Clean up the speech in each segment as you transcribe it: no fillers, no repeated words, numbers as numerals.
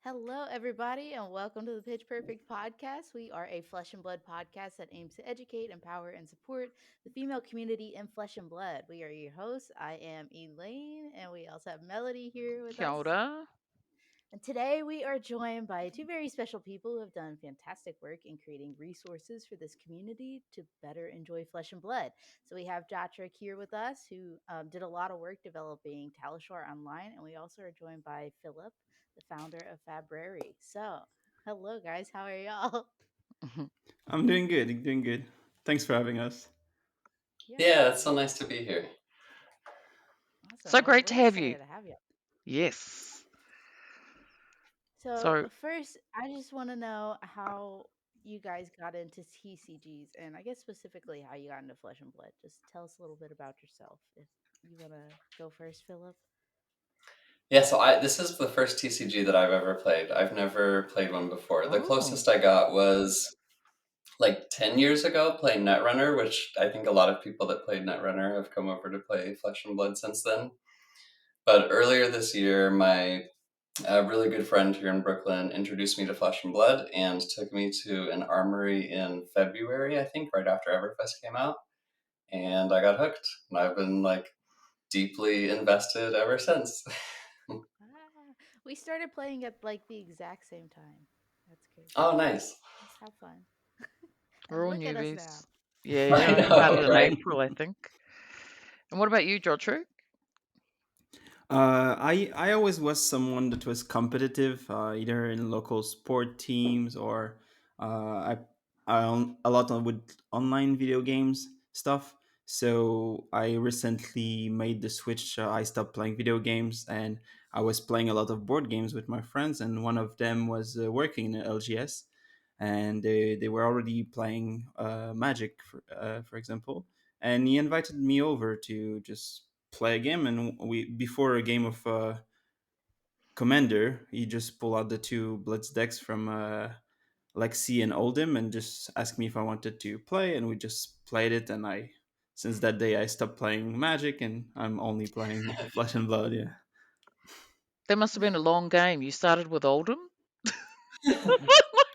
Hello, everybody, and welcome to the Pitch Perfect podcast. We are a flesh and blood podcast that aims to educate, empower, and support the female community in flesh and blood. We are your hosts. I am Elaine, and we also have Melody here with Kia us. ora. And today we are joined by two very special people who have done fantastic work in creating resources for this community to better enjoy flesh and blood. So we have Jotrick here with us, who did a lot of work developing Talishar Online, and we also are joined by Phillip, the founder of Fabrary. So, hello guys, how are y'all? Mhm. I'm doing good. Doing good. Thanks for having us. Yeah, Yeah, it's so absolutely. nice to be here. Awesome. So Well, great to we're have you. excited to have you. Yes. So So, first, I just want to know how you guys got into TCGs, and I guess specifically how you got into Flesh and Blood. Just tell us a little bit about yourself. If you want to go first, Philip. Yeah, so this is the first TCG that I've ever played. I've never played one before. The oh, closest I got was like 10 years ago playing Netrunner, which I think a lot of people that played Netrunner have come over to play Flesh and Blood since then. But earlier this year, my really good friend here in Brooklyn introduced me to Flesh and Blood and took me to an armory in February, I think, right after Everfest came out. And I got hooked. And I've been like deeply invested ever since. Ah, we started playing at like the exact same time. That's crazy. Oh, nice. Let's have fun. we're And all look at us now. newbies. Yeah, I I started know, in right? April, I think. And what about you, Jotrick? I always was someone that was competitive, either in local sport teams or I own a lot on with online video games stuff. So I recently made the switch. I stopped playing video games and I was playing a lot of board games with my friends. And one of them was working in LGS, and they were already playing Magic, for example. And he invited me over to just play a game, and we before a game of Commander, he just pulled out the two Blitz decks from Lexi and Oldhim and just asked me if I wanted to play, and we just played it. And I, since that day, I stopped playing Magic, and I'm only playing Flesh and Blood. Yeah, That must have been a long game. You started with Oldham?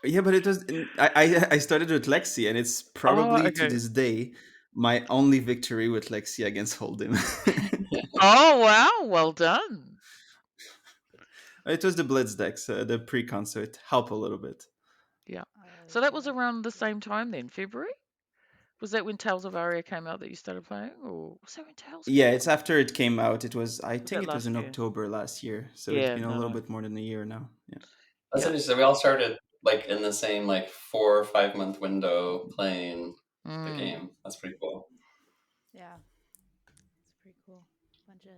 yeah, but it was. I started with Lexi, and it's Oh, probably to okay. this day my only victory with Lexi against Hold'em. Oh, wow. Well done. It was the Blitz decks, the pre-con, so it helped a little bit. Yeah. Oh, So that was okay. around the same time then, February? Was that when Tales of Aria came out that you started playing? Or was that when Tales Yeah, came out? it's after it came out. It was, I Was think that it was last in year? October last year, so it's Yeah, been a little no. bit more than a year now. Yeah. That's Yeah. interesting. We all started like in the same like 4 or 5 month window playing the Mm. game. That's pretty cool. Yeah, it's pretty cool. Bunch of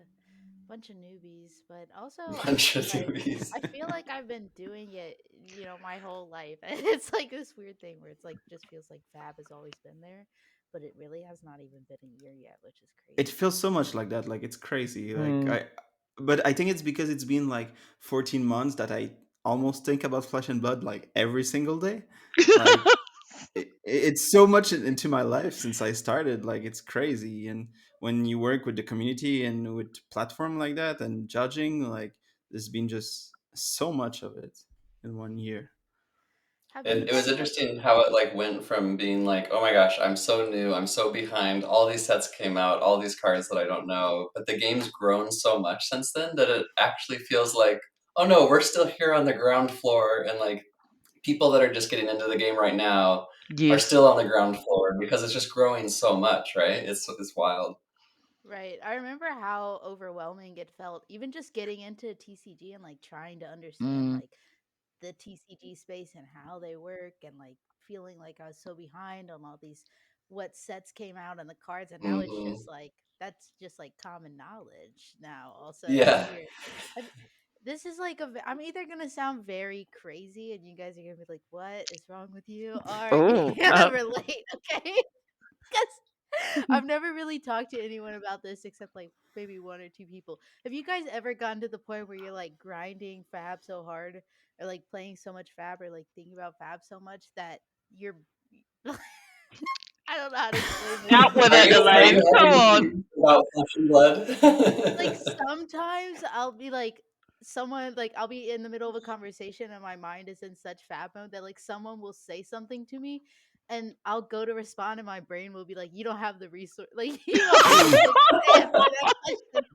bunch of newbies, but also Bunch of like movies. I feel like I've been doing it, my whole life. And it's like this weird thing where it's like just feels like Fab has always been there, but it really has not even been a year yet, which is It crazy. feels so much like that. Like it's crazy. Mm. But I think it's because it's been like 14 months that I almost think about Flesh and Blood like every single day. Like it's so much into my life since I started. Like it's crazy. And when you work with the community and with platform like that and judging, like there's been just so much of it in 1 year. Have you It was guys ever? interesting how it like went from being like, oh my gosh, I'm so new, I'm so behind. All these sets came out, all these cards that I don't know. But the game's grown so much since then that it actually feels like, oh no, we're still here on the ground floor, and like people that are just getting into the game right now are Yes. still on the ground floor because it's just growing so much, right? It's wild. Right. I remember how overwhelming it felt, even just getting into TCG and like trying to understand Mm. like the TCG space and how they work, and like feeling like I was so behind on all these what sets came out and the cards, and now it's Hmm. just like that's just like common knowledge now. Also, it's Yeah. weird. I've, this is like I'm either gonna sound very crazy, and you guys are gonna be like, "What is wrong with you?" Or you're Oh, gonna relate, okay? Because I've never really talked to anyone about this except like maybe one or two people. Have you guys ever gotten to the point where you're like grinding Fab so hard, or like playing so much Fab, or like thinking about Fab so much that you're I don't know how to explain this. out with Are it, you Elaine. Come having on. dreams about flesh and blood? Like sometimes I'll be like, someone like I'll be in the middle of a conversation and my mind is in such fab mode that like someone will say something to me and I'll go to respond and my brain will be like, you don't have the resource, like you don't have like to answer that question.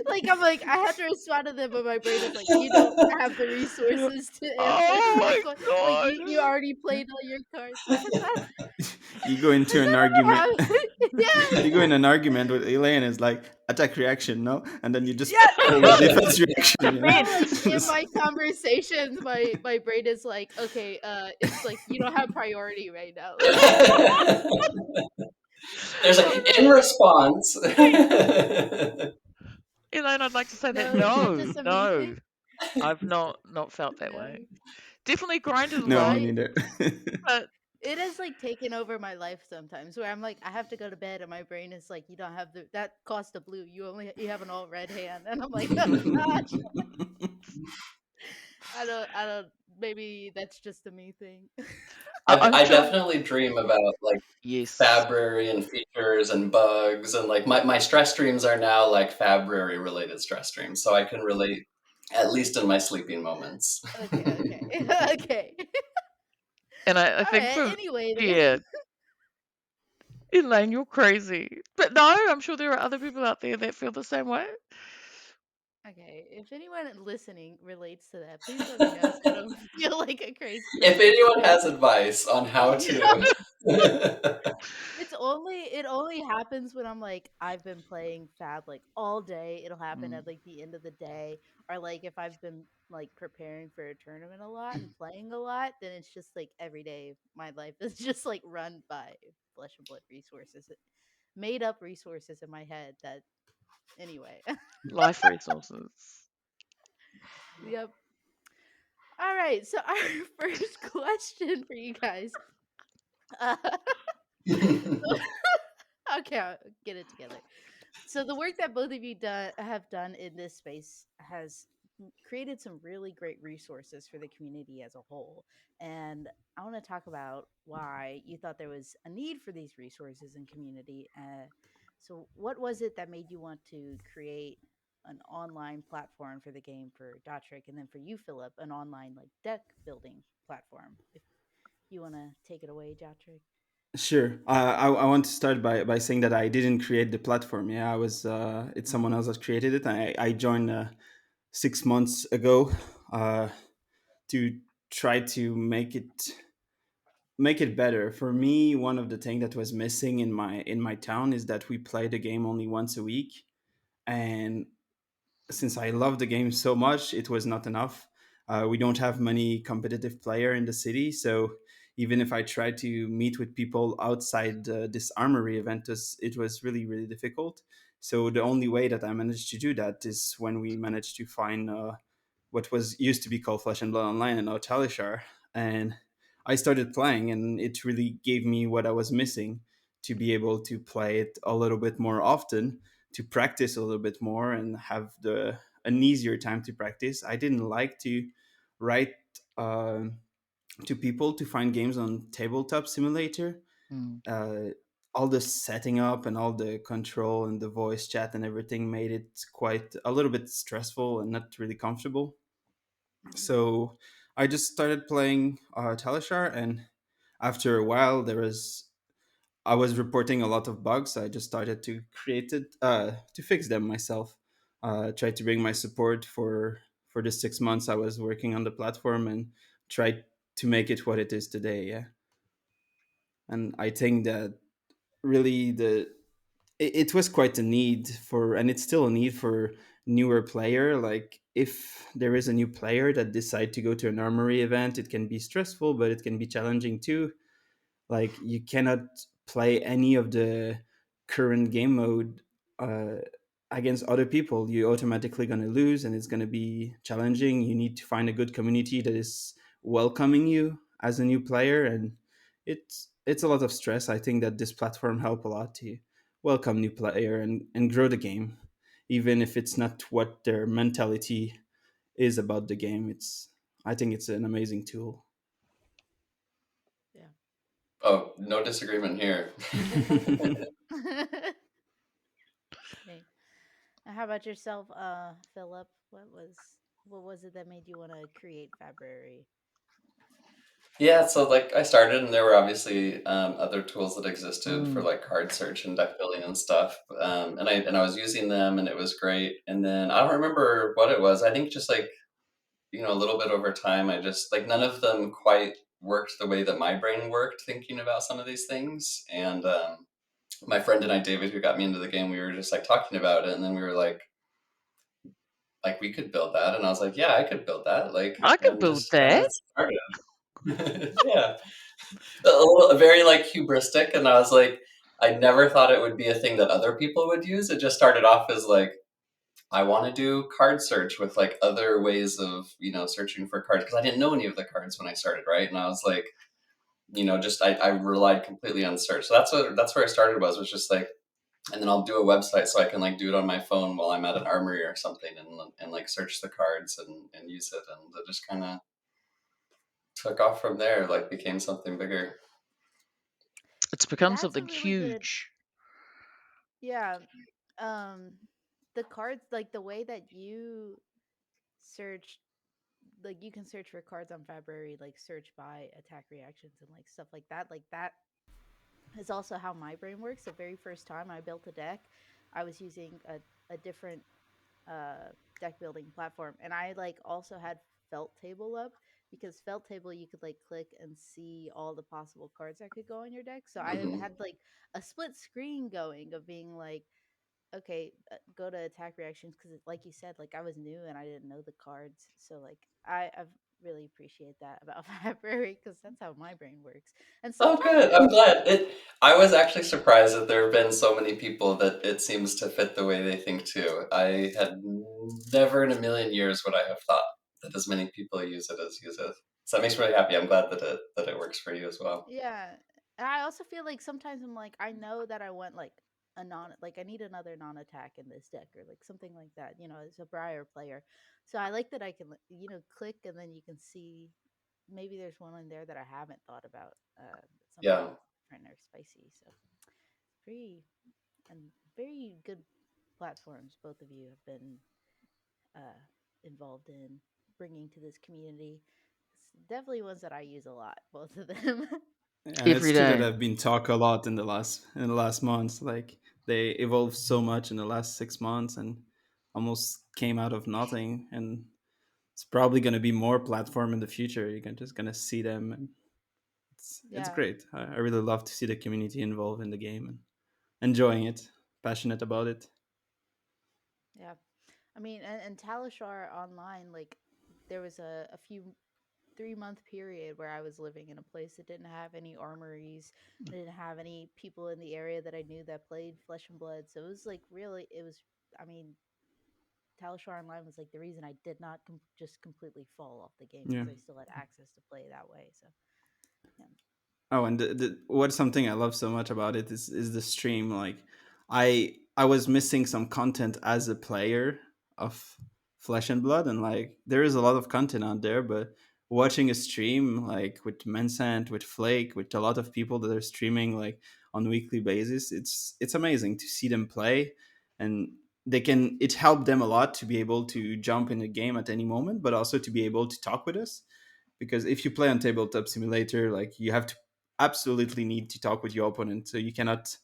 Like I'm like I have to respond to them, but my brain is like, you don't have the resources to answer Oh my my question. Like god. you already played all your cards. Like You go has into an that ever argument. happened? You Yeah. go in an argument with Elaine, it's like attack reaction, no, and then you just Yeah, pull a defense reaction. now like in my conversations my brain is like, okay, it's like you don't have priority right now. Like There's I'm like in like, response. Elaine, I'd like to say that no, is that no, just a me no, thing? I've not felt that No. way. Definitely grinded a No, lot, me I neither. but It has like taken over my life sometimes where I'm like, I have to go to bed and my brain is like, you don't have that cost a blue. You have an all red hand. And I'm like, oh gosh. I don't maybe that's just a me thing. I'm I sure. definitely dream about like Yes, Fabrary and features and bugs, and like my stress dreams are now like Fabrary related stress dreams, so I can relate at least in my sleeping moments. Okay, okay. Okay. and I All think right. for Anyway, then. yeah, Elaine, you're crazy. But no, I'm sure there are other people out there that feel the same way. Okay, if anyone listening relates to that, please let me know so I don't feel like a crazy If person. anyone has advice on how to It only happens when I'm like I've been playing Fab like all day. It'll happen Mm, at like the end of the day, or like if I've been like preparing for a tournament a lot and playing a lot, then it's just like every day my life is just like run by flesh and blood resources, made up resources in my head. That anyway. life resources. Yep. All right. So our first question for you guys. Uh, okay, I'll get it together. So the work that both of you have done in this space has created some really great resources for the community as a whole. And I want to talk about why you thought there was a need for these resources in community. So what was it that made you want to create an online platform for the game for Jotrick, and then for you, Philip, an online like deck building platform? If you want to take it away, Jotrick. Sure. I want to start by saying that I didn't create the platform. Yeah, I was. It's someone Mm, else that created it. I joined 6 months ago to try to make it better. For me, one of the things that was missing in my town is that we play the game only once a week, and since I love the game so much, it was not enough. We don't have many competitive player in the city, so even if I tried to meet with people outside this armory event, it was really difficult. So the only way that I managed to do that is when we managed to find what was used to be called Flesh and Blood Online and now Talishar, and I started playing, and it really gave me what I was missing to be able to play it a little bit more often, to practice a little bit more and have the an easier time to practice. I didn't like to write uh, to people to find games on tabletop simulator. mm. Uh, all the setting up and all the control and the voice chat and everything made it quite a little bit stressful and not really comfortable. So I just started playing Talishar, and after a while, I was reporting a lot of bugs. I just started to create it to fix them myself. Tried to bring my support for the 6 months I was working on the platform, and tried to make it what it is today. Yeah, and I think that really it was quite a need for, and it's still a need for newer player. Like if there is a new player that decide to go to an armory event, it can be stressful, but it can be challenging too. Like you cannot play any of the current game mode uh, against other people. You're automatically going to lose, and it's going to be challenging. You need to find a good community that is welcoming you as a new player, and it's a lot of stress. I think that this platform help a lot to welcome new player and grow the game, even if it's not what their mentality is about the game. I think it's an amazing tool. Yeah. Oh, no disagreement here. Okay. How about yourself, Philip? What was it that made you want to create Fabrary? Yeah, so like I started, and there were obviously other tools that existed for Mm. like card search and deck building and stuff, and I was using them, and it was great. And then I don't remember what it was. I think just like a little bit over time, I just like none of them quite worked the way that my brain worked thinking about some of these things. And my friend and I, David, who got me into the game, we were just like talking about it, and then we were like we could build that, and I was like, yeah, I could build that, like, I could and build just kind that. of started. Yeah, very like hubristic, and I was like, I never thought it would be a thing that other people would use. It just started off as like, I want to do card search with like other ways of searching for cards because I didn't know any of the cards when I started, right? And I was like, just I relied completely on search. So that's where I started was just like, and then I'll do a website so I can like do it on my phone while I'm at an armory or something, and like search the cards and use it, and it just kind of took off from there, like became something bigger. It's become That's a something really good, huge. yeah. Um, the cards, like the way that you search, like you can search for cards on Fabrary, like search by attack reactions and like stuff like that. Like that is also how my brain works. The very first time I built a deck, I was using a different deck building platform, and I like also had Felt Table up because Felt Table you could like click and see all the possible cards that could go on your deck. So I Hmm. had like a split screen going of being like, okay, go to attack reactions because, like you said, like I was new and I didn't know the cards. So like I've really appreciate that about February because that's how my brain works. And Oh, sometimes good. it I'm glad. I was actually surprised that there have been so many people that it seems to fit the way they think too. I had never in a million years would I have thought that as many people use it as use it. So that makes me really happy. I'm glad that it works for you as well. Yeah. And I also feel like sometimes I'm like, I know that I want like a non, like I need another non attack in this deck or like something like that, as a Briar player. So I like that I can, click and then you can see maybe there's one in there that I haven't thought about. Something Yeah. different or spicy. So pretty and very good platforms both of you have been uh, involved in bringing to this community. It's definitely ones that I use a lot, both of them. And it's Every true that day. I've been talk a lot in the last months. Like they evolved so much in the last 6 months and almost came out of nothing. And it's probably going to be more platform in the future. You're just going to see them, and it's Yeah, great. I really love to see the community involved in the game and enjoying it, passionate about it. yeah. I mean, and Talishar Online, like, there was a few 3-month period where I was living in a place that didn't have any armories, didn't have any people in the area that I knew that played Flesh and Blood. So it was like really, it was. I mean, Talishar Online was like the reason I did not just completely fall off the game Yeah. because I still had access to play that way. So yeah, Oh, and what's something I love so much about it is the stream. Like, I was missing some content as a player of Flesh and Blood, and like there is a lot of content out there, but watching a stream like with Mensant, with Flake, with a lot of people that are streaming like on weekly basis, it's amazing to see them play, and it helped them a lot to be able to jump in the game at any moment, but also to be able to talk with us, because if you play on tabletop simulator, like you have to absolutely need to talk with your opponent, so you cannot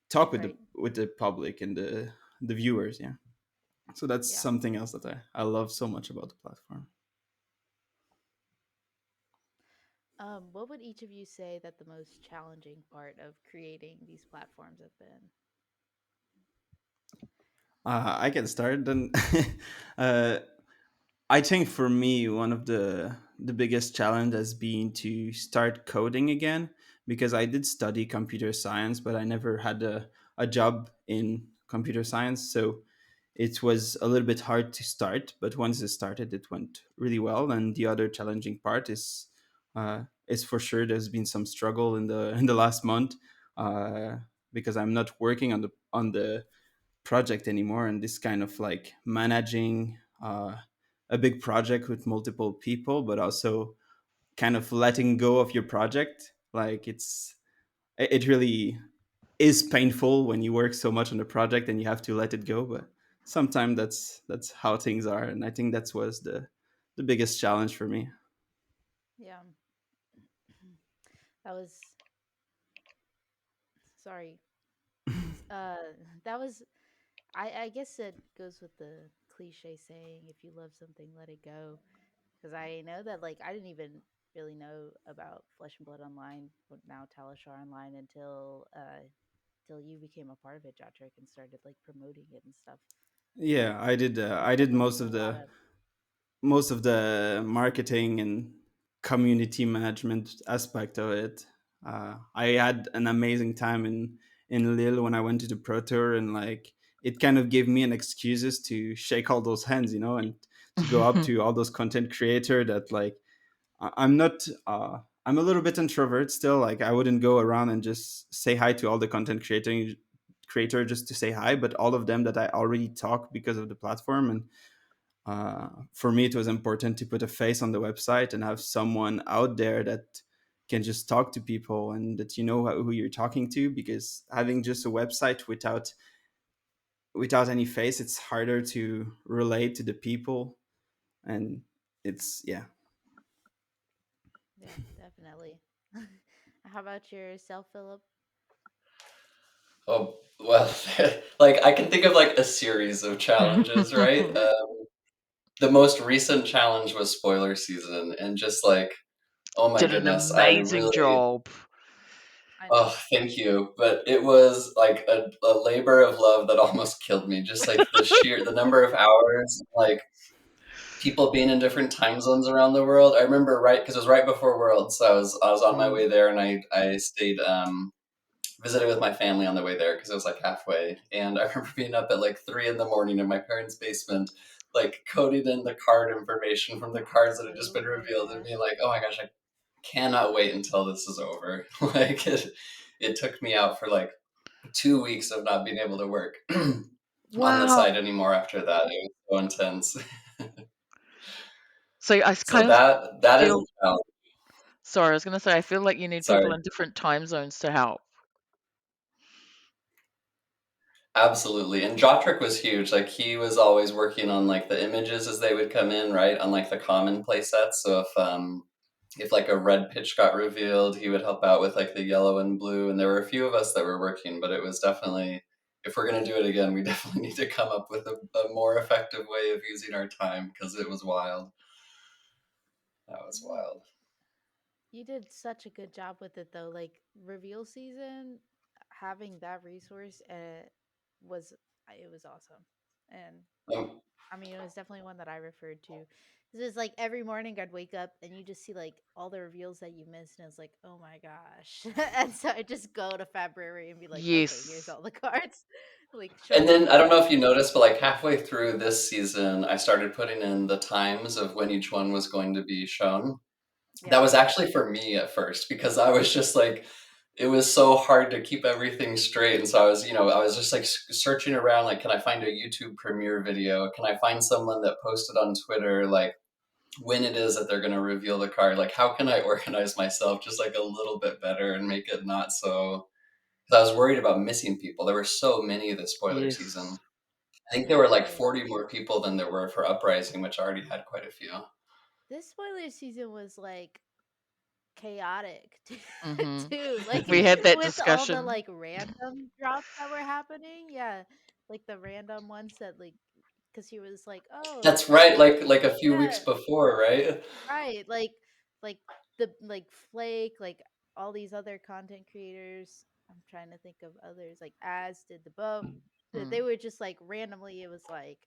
talk with right. the public and the viewers. Yeah, so that's Yeah. something else that I love so much about the platform. What would each of you say that the most challenging part of creating these platforms have been? I can start then. uh, I think for me, one of the biggest challenge has been to start coding again, because I did study computer science, but I never had a job in computer science. So it was a little bit hard to start, but once it started, it went really well. And the other challenging part is for sure there's been some struggle in the last month, uh, because I'm not working on the project anymore, and this kind of like managing a big project with multiple people, but also kind of letting go of your project. Like it really is painful when you work so much on a project and you have to let it go. But sometimes that's how things are, and I think that was the biggest challenge for me. Yeah. That was sorry. That was I guess it goes with the cliche saying, if you love something, let it go. Because I know that like I didn't even really know about Flesh and Blood Online, but now Talishar Online until you became a part of it, Jotrick, and started like promoting it and stuff. Yeah, I Sounds did like it's a lot of most of the marketing and community management aspect of it. I had an amazing time in Lille when I went to the Pro Tour, and like it kind of gave me an excuses to shake all those hands, and to go up to all those content creator that like I'm not. I'm a little bit introvert still. Like I wouldn't go around and just say hi to all the content creator just to say hi, but all of them that I already talk because of the platform. And for me, it was important to put a face on the website and have someone out there that can just talk to people and that you know who you're talking to. Because having just a website without any face, it's harder to relate to the people, and it's yeah. yeah, definitely. How about yourself, Philip? Oh, well, like I can think of like a series of challenges, right? The most recent challenge was spoiler season, and just like, oh my Did an goodness, I amazing really, job. I know. oh, thank you. But it was like a labor of love that almost killed me. Just like the number of hours, like people being in different time zones around the world. I remember right because it was right before Worlds, so I was on my Mm. way there, and I stayed visited with my family on the way there because it was like halfway. And I remember being up at like 3 in the morning in my parents' basement, like coding in the card information from the cards that had just Oh been my revealed, and gosh. being like, oh my gosh, I cannot wait until this is over. Like it took me out for like 2 weeks of not being able to work on the Wow. site anymore after that. It was so intense. So I So kind of that is a feel, challenge. sorry, I was going to say, I feel like you need people Sorry. in different time zones to help. Absolutely. And Jotrick was huge. Like he was always working on like the images as they would come in, right? On like the common play sets. So if like a red pitch got revealed, he would help out with like the yellow and blue. And there were a few of us that were working, but it was definitely, if we're gonna do it again, we definitely need to come up with a more effective way of using our time because it was wild. That was Yeah. wild. You did such a good job with it though. Like reveal season, having that resource was it was awesome. And Um, I mean, it was definitely one that I referred to. This is like every morning I'd wake up and you just see like all the reveals that you missed, and it's like, oh my gosh. And so I just go to Fabrary and be like, okay, here's Yes. all the cards. Like, show and me then I what don't you know if have. you noticed, but like halfway through this season, I started putting in the times of when each one was going to be shown. That Yeah. was actually for me at first because I was just like, it was so hard to keep everything straight. And so I was just like searching around, like, can I find a YouTube premiere video? Can I find someone that posted on Twitter, like, when it is that they're going to reveal the card? Like, how can I organize myself just like a little bit better and make it not so. Because I was worried about missing people. There were so many this spoiler Yes. season. I think there Yeah, were there like was. 40 more people than there were for Uprising, which already had quite a few. This spoiler season was like chaotic Hmm. too, like We had that with all the discussion. like random drops that were happening. Yeah, like the random ones that like because he was like, oh, That's right, like like a few weeks yeah, before, right? right, like the like Flake, like all these other content creators. I'm trying to think of others like as did the bow. They Mm. were just like randomly. It was like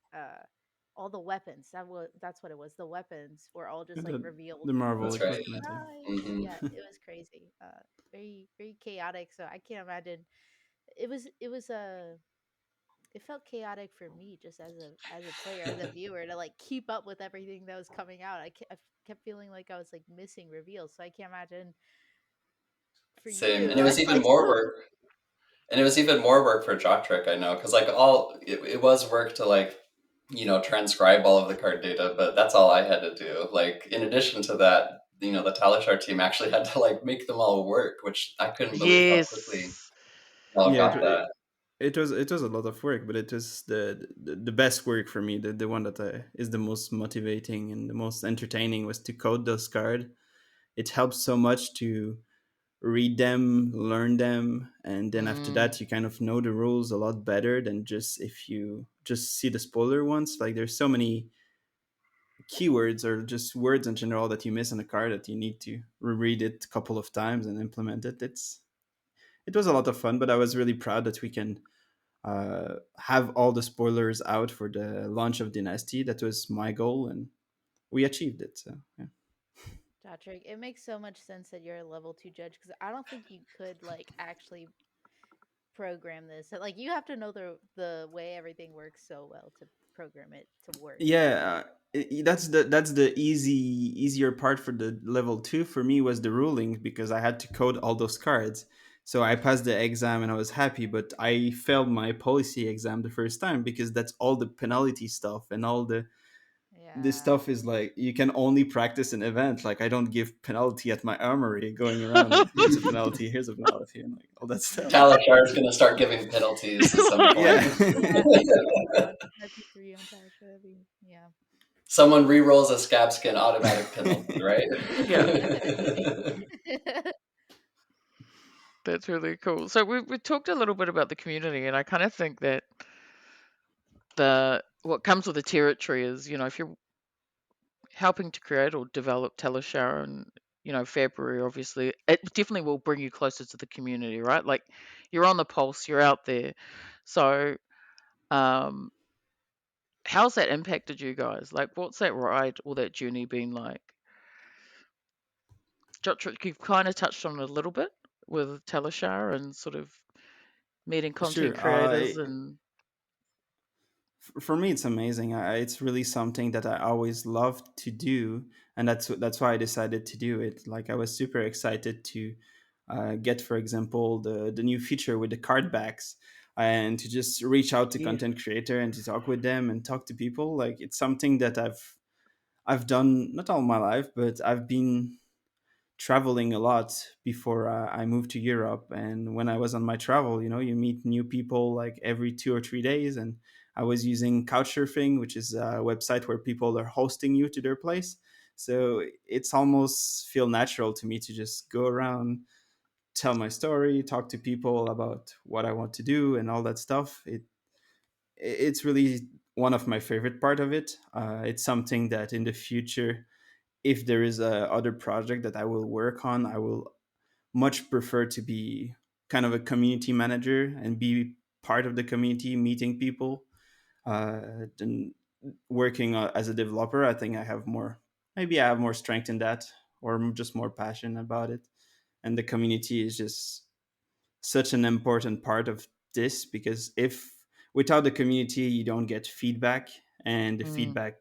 all the weapons. That's what it was. The weapons were all just like revealed. The And I Marvel was That's like, right. equipment. surprise! Hmm. Yeah, it was crazy. Very very chaotic. So I can't imagine. It was a it felt chaotic for me just as a player, as a viewer, to like keep up with everything that was coming out. I kept feeling like I was like missing reveals. So I can't imagine for Same, you. and it I was was even like, more oh, work. And it was even more work for Jotrick, I know, because like it was work to like transcribe all of the card data, but that's all I had to do. Like in addition to that, the Talishar team actually had to like make them all work, which I couldn't believe how quickly Yes. they all Yeah, got yeah, that. it was a lot of work, but it was the best work for me. The one that is the most motivating and the most entertaining was to code those cards. It helps so much to read them, learn them, and then after Mm, that you kind of know the rules a lot better than just if you just see the spoiler ones. Like there's so many keywords or just words in general that you miss on a card that you need to reread it a couple of times and implement it. It was a lot of fun, but I was really proud that we can have all the spoilers out for the launch of Dynasty. That was my goal, and we achieved it. So yeah. Jotrick, it makes so much sense that you're a level 2 judge because I don't think you could like actually program this. So, like you have to know the way everything works so well to program it to work. Yeah, that's the easier part for the level 2 for me was the ruling because I had to code all those cards. So I passed the exam and I was happy, but I failed my policy exam the first time because that's all the penalty stuff and all the this Yeah. stuff is like you can only practice an event. Like I don't give penalty at my armory going around like here's a penalty and like all that stuff. Talishar is going to start giving penalties at some like, Yeah. point. Yeah, I think RP3 on Talishar. That'd be, yeah. Someone re-rolls a scab skin, automatic penalty, right? yeah, that's really cool. So we talked a little bit about the community, and I kind of think that the what comes with the territory is, if you're helping to create or develop Talishar and Fabrary, obviously, it definitely will bring you closer to the community, right? Like you're on the pulse, you're out there. So, um, how's that impacted you guys? Like, what's that ride or that journey been like? Jotrick, you've kind of touched on it a little bit with Talishar and sort of meeting content Sure. creators and For me it's amazing. It's really something that I always loved to do, and that's why I decided to do it. Like I was super excited to get, for example, the new feature with the card backs, and to just reach out to yeah. content creator and to talk with them and talk to people. Like it's something that I've done not all my life, but I've been traveling a lot before I moved to Europe. And when I was on my travel, you meet new people like every 2 or 3 days. And I was using Couchsurfing, which is a website where people are hosting you to their place. So it's almost feel natural to me to just go around, tell my story, talk to people about what I want to do and all that stuff. It's really one of my favorite part of it. It's something that in the future, if there is a other project that I will work on, I will much prefer to be kind of a community manager and be part of the community, meeting people, than working as a developer. I think maybe I have more strength in that, or just more passion about it. And the community is just such an important part of this because if without the community you don't get feedback, and the Mm, feedback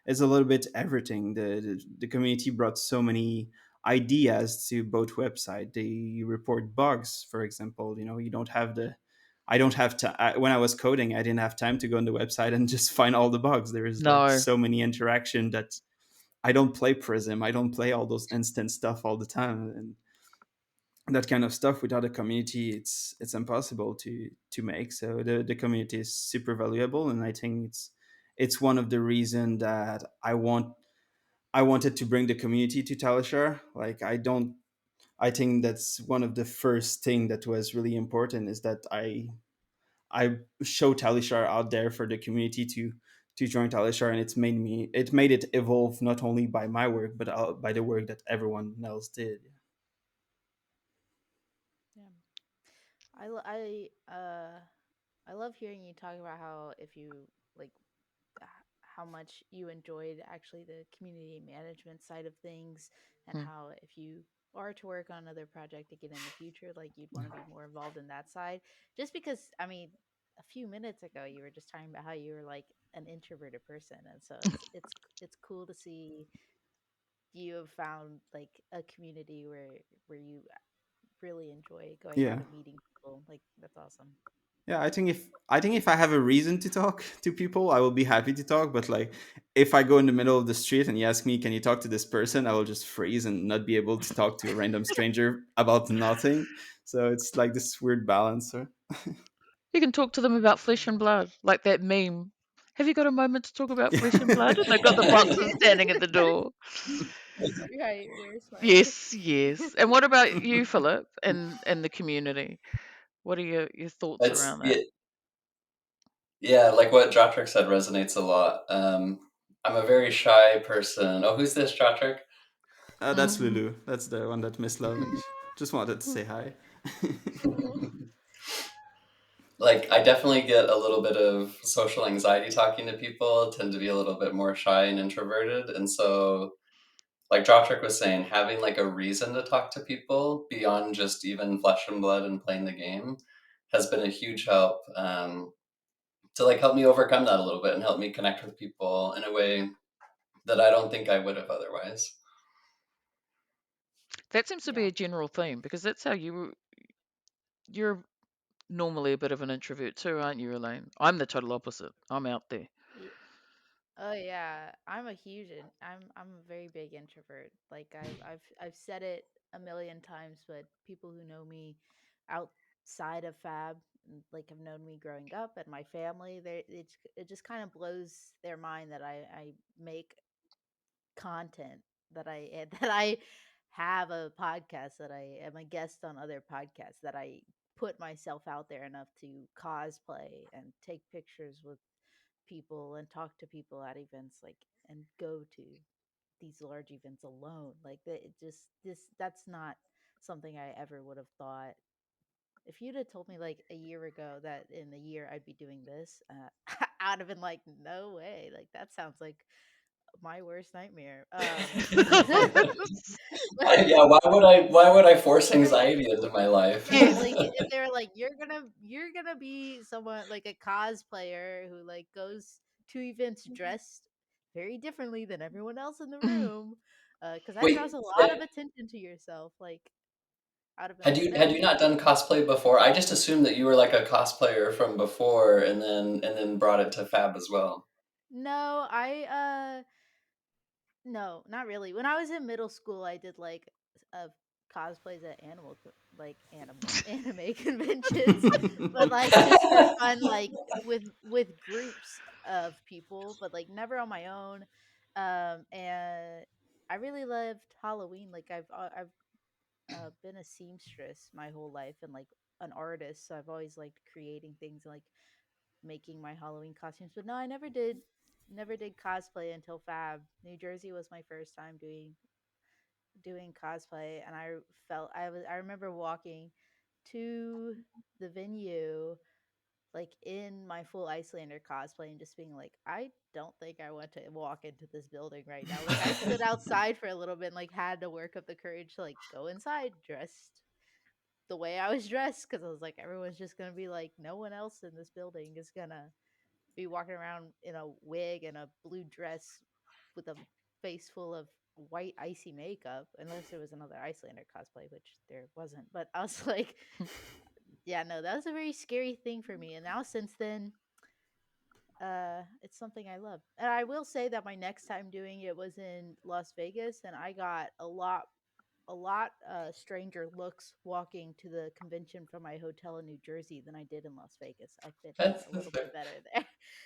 is a little bit everything. The community brought so many ideas to both website. They report bugs, for example. You don't have the I don't have to when I was coding, I didn't have time to go on the website and just find all the bugs. There is like no, so many interaction that I don't play Prism, I don't play all those instant stuff all the time, and that kind of stuff without a community, it's impossible to make. So the community is super valuable, and I think it's one of the reason that I wanted to bring the community to Talishar. Like I think that's one of the first thing that was really important, is that I show Talishar out there for the community to join Talishar, and it made it evolve not only by my work but by the work that everyone else did. Yeah. I love hearing you talk about how if you like how much you enjoyed actually the community management side of things, and mm, how if you are to work on another project again in the future, like you'd want to be more involved in that side. Just because, I mean, a few minutes ago you were just talking about how you were like an introverted person, and so it's cool to see you have found like a community where you really enjoy going out Yeah. and meeting people. Like that's awesome. Yeah, I think if I have a reason to talk to people, I will be happy to talk. But like, if I go in the middle of the street and you ask me, "Can you talk to this person?" I will just freeze and not be able to talk to a random stranger about nothing. So it's like this weird balance. You can talk to them about flesh and blood, like that meme. Have you got a moment to talk about flesh and blood? And they've got the boxers standing at the door. Right, very smart. Yes, yes. And what about you, Philip, and the community? What are your thoughts It's around that? yeah, yeah, like what Jotrick said resonates a lot. I'm a very shy person. Oh, who's this, Jotrick? That's Lulu. That's the one that Miss Love, and just wanted to say hi. Like, I definitely get a little bit of social anxiety talking to people, tend to be a little bit more shy and introverted. And so, like Jotrick was saying, having like a reason to talk to people beyond just even flesh and blood and playing the game has been a huge help, to like help me overcome that a little bit and help me connect with people in a way that I don't think I would have otherwise. That seems to be Yeah. a general theme because that's how you're normally a bit of an introvert too, aren't you, Elaine? I'm the total opposite. I'm out there. Oh yeah, I'm a huge I'm a very big introvert. Like I've said it a million times, but people who know me outside of Fab, like have known me growing up and my family, it just kind of blows their mind that I make content that I that I have a podcast, that I am a guest on other podcasts, that I put myself out there enough to cosplay and take pictures with people and talk to people at events, like, and go to these large events alone. Like it just this that's not something I ever would have thought. If you'd have told me like a year ago that in a year I'd be doing this, I'd have been like, no way. Like that sounds like my worst nightmare. Yeah, why would I force anxiety into my life? Right, like, Yes. if they're like, you're gonna be someone like a cosplayer who, like, goes to events dressed very differently than everyone else in the room, because that draws Wait, a lot of attention to yourself, like, I'd have been had like, you "No." not done cosplay before? I just assumed that you were like a cosplayer from before and then brought it to Fab as well. No, no, not really. When I was in middle school, I did like cosplays at anime conventions, but like just for fun, like with groups of people, but like never on my own. And I really loved Halloween. Like I've been a seamstress my whole life and like an artist, so I've always liked creating things, like making my Halloween costumes. But no, I never did cosplay until Fab. New Jersey was my first time doing cosplay, and I remember walking to the venue like in my full Icelander cosplay and just being like, I don't think I want to walk into this building right now. Like I stood outside for a little bit and like had to work up the courage to like go inside dressed the way I was dressed, because I was like, everyone's just gonna be like, no one else in this building is gonna be walking around in a wig and a blue dress with a face full of white icy makeup, unless there was another Icelander cosplay, which there wasn't. But I was like, yeah, no, that was a very scary thing for me. And now since then, it's something I love. And I will say that my next time doing it was in Las Vegas, and I got a lot stranger looks walking to the convention from my hotel in New Jersey than I did in Las Vegas. I fit in a That's little fair. bit better there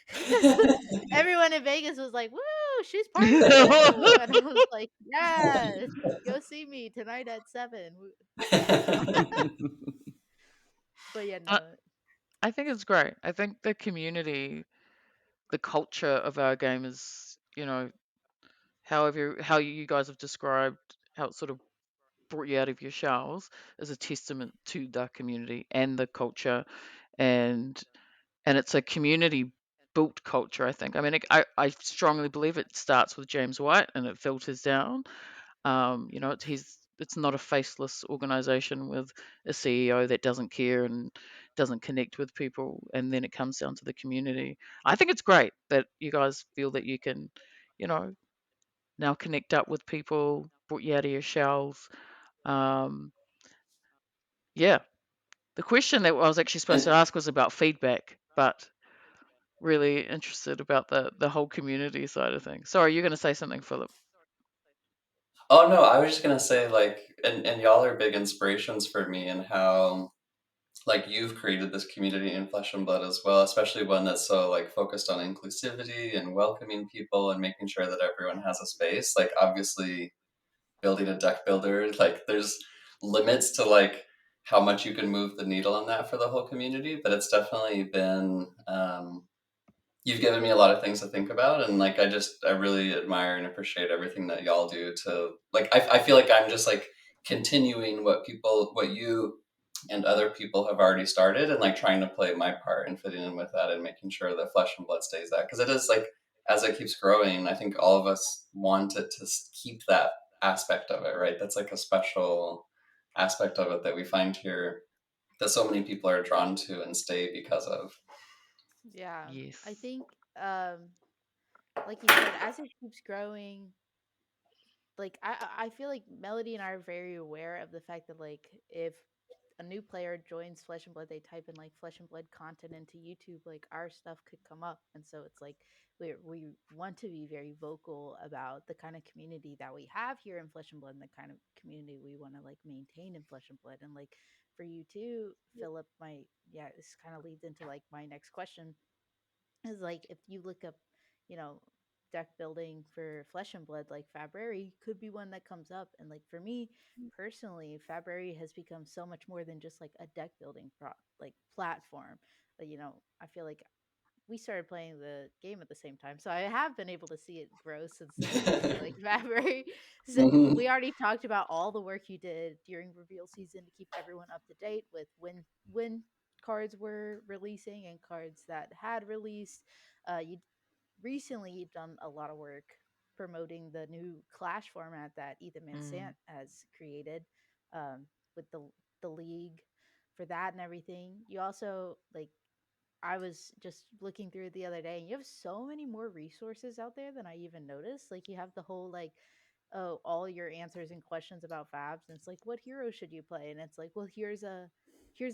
because everyone in Vegas was like, "Woo, she's part of the crew," and I was like, "Yes, go see me tonight at 7." So, but yeah, I, no, I think it's great. I think the community, the culture of our game is, how you guys have described how it sort of brought you out of your shells is a testament to the community and the culture, and it's a community built culture. I think. I mean, I strongly believe it starts with James White and it filters down. It's not a faceless organization with a CEO that doesn't care and doesn't connect with people, and then it comes down to the community. I think it's great that you guys feel that you can, you know, now connect up with people, brought you out of your shells. Um, yeah, the question that I was actually supposed to And ask was about feedback, but really interested about the whole community side of things. Sorry, you're going to say something, Philip. oh no, I was just gonna say like, and y'all are big inspirations for me and how like you've created this community in Flesh and Blood as well, especially one that's so like focused on inclusivity and welcoming people and making sure that everyone has a space. Like obviously building a deck builder, like there's limits to like how much you can move the needle on that for the whole community, but it's definitely been you've given me a lot of things to think about, and like I really admire and appreciate everything that y'all do to like I feel like I'm just like continuing what you and other people have already started, and like trying to play my part and fitting in with that and making sure that Flesh and Blood stays that, because it is like as it keeps growing, I think all of us want it to keep that aspect of it, right? That's like a special aspect of it that we find here that so many people are drawn to and stay because of. Yeah, I Yes. think, like you said, as it keeps growing, like I feel like Melody and I are very aware of the fact that like if a new player joins Flesh and Blood, they type in like Flesh and Blood content into YouTube, like our stuff could come up, and so it's like we want to be very vocal about the kind of community that we have here in Flesh and Blood and the kind of community we want to like maintain in Flesh and Blood, and like for you too, Philip. My yeah, this kind of leads into like my next question is like if you look up, you know, deck building for Flesh and Blood, like Fabrary could be one that comes up. And like for me personally, Fabrary has become so much more than just like a deck building like platform. But you know, I feel like we started playing the game at the same time, so I have been able to see it grow since the beginning. Like Fabrary, so Mhm. we already talked about all the work you did during reveal season to keep everyone up to date with when cards were releasing and cards that had released. You recently you've done a lot of work promoting the new Clash format that Ethan Mm. Mansant has created, with the league for that and everything. You also like I was just looking through it the other day, and you have so many more resources out there than I even noticed. Like you have the whole like, oh, all your answers and questions about Fabs, and it's like, what hero should you play? And it's like, well, here's a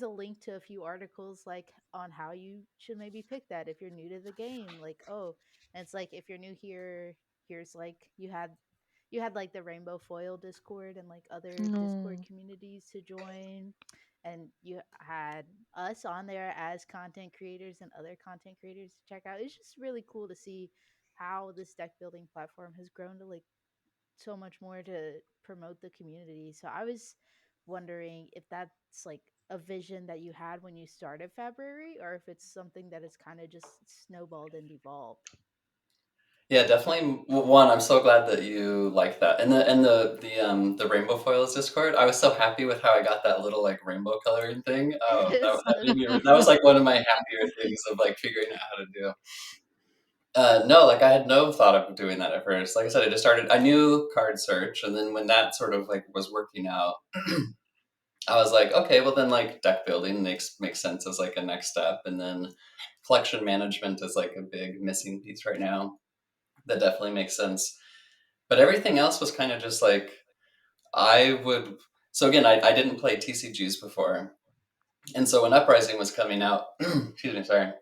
link to a few articles like on how you should maybe pick that if you're new to the game. Like, oh, and it's like if you're new here, here's like you had like the Rainbow Foil Discord and like other Discord No. communities to join, and you had us on there as content creators and other content creators to check out. It's just really cool to see how this deck building platform has grown to like so much more to promote the community. So I was wondering if that's like a vision that you had when you started Fabrary, or if it's something that has kind of just snowballed and evolved. Yeah, definitely. One, I'm so glad that you like that, and the rainbow foils Discord. I was so happy with how I got that little like rainbow coloring thing. Oh, It's that so made me. That was cool. like one of my happier things of like figuring out how to do. No, like I had no thought of doing that at first. Like I said, I just started. I knew card search, and then when that sort of like was working out, I was like, okay, well then like deck building makes sense as like a next step, and then collection management is like a big missing piece right now. That definitely makes sense. But everything else was kind of just like I would. So again, I didn't play TCGs before, and so when Uprising was coming out, excuse me, sorry,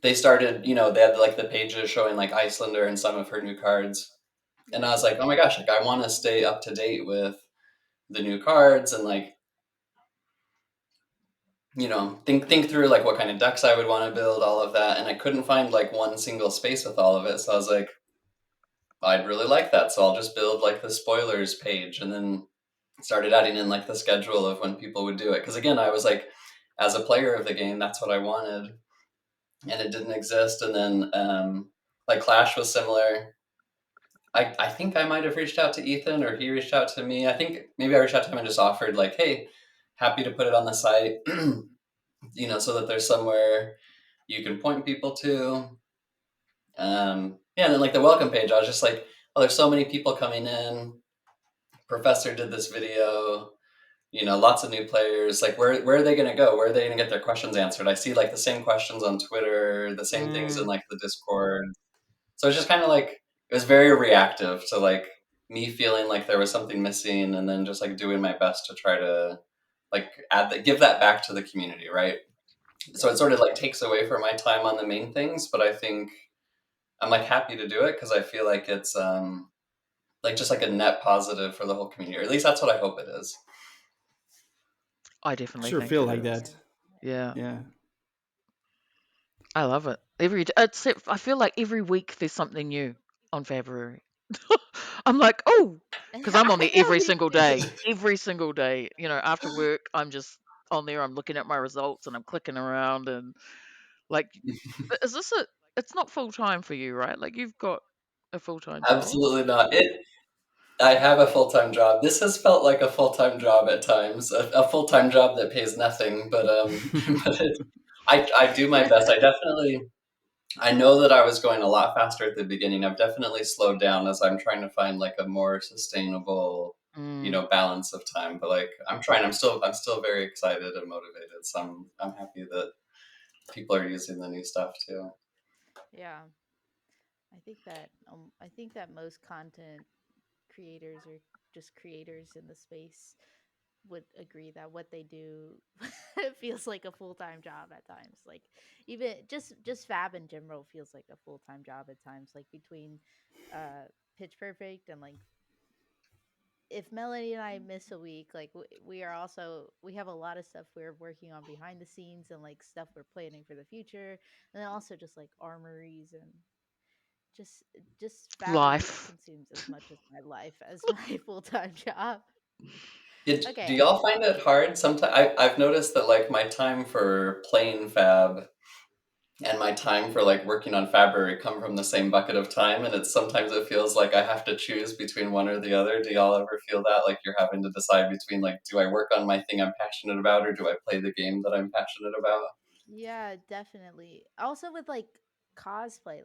they started. They had like the pages showing like Icelander and some of her new cards, and I Yeah. was like, oh my gosh, like I want to stay up to date with the new cards and like think through like what kind of decks I would want to build, all of that, and I couldn't find like one single space with all of it. So I was like, I'd really like that, so I'll just build like the spoilers page, and then started adding in like the schedule of when people would do it. Because again, I was like, as a player of the game, that's what I wanted, and it didn't exist. And then like Clash was similar. I think I might have reached out to Ethan, or he reached out to me. I think maybe I reached out to him and just offered like, hey, happy to put it on the site, so that there's somewhere you can point people to. Yeah, and then like the welcome page, I was just like, oh, there's so many people coming in. Professor did this video, lots of new players. Like, where are they going to go? Where are they going to get their questions answered? I see like the same questions on Twitter, the same things in Mm. like the Discord. So it's just kind of like it was very reactive to like me feeling like there was something missing, and then just like doing my best to try to like give that back to the community, right? So it Yeah. sort of like takes away from my time on the main things, but I think I'm like happy to do it because I feel like it's like just like a net positive for the whole community, or at least that's what I hope it is. I I definitely sure think feel it like is. that. 100%. Yeah, Yeah. I love it. Except I feel like every week there's something new on February. I'm like, oh, because I'm on I there know every me single too. day. Every single day. After work, I'm just on there. I'm looking at my results and I'm clicking around and like, is this a? It's not full time for you, right? Like you've got a full time job. Absolutely not. I have a full-time job. This has felt like a full-time job at times, a full-time job that pays nothing, but but I do my best. I know that I was going a lot faster at the beginning. I've definitely slowed down as I'm trying to find like a more sustainable, Mm, balance of time. But like I'm trying. I'm still very excited and motivated. So I'm happy that people are using the new stuff too. Yeah, I think that most content creators or just creators in the space would agree that what they do feels like a full-time job at times. Like even just fab in general feels like a full-time job at times, like between uh Pitch Perfect and like if Melody and I miss a week, like we have a lot of stuff we're working on behind the scenes and like stuff we're planning for the future, and then also just like armories and just Fabrary life. consumes as much as my life as my full time job. Do Okay, y'all find it hard? Sometimes I've noticed that like my time for playing Fab and my time for like working on Fabrary come from the same bucket of time, and it's sometimes it feels like I have to choose between one or the other. Do y'all ever feel that like you're having to decide between like do I work on my thing I'm passionate about or do I play the game that I'm passionate about? yeah, definitely. Also with like cosplay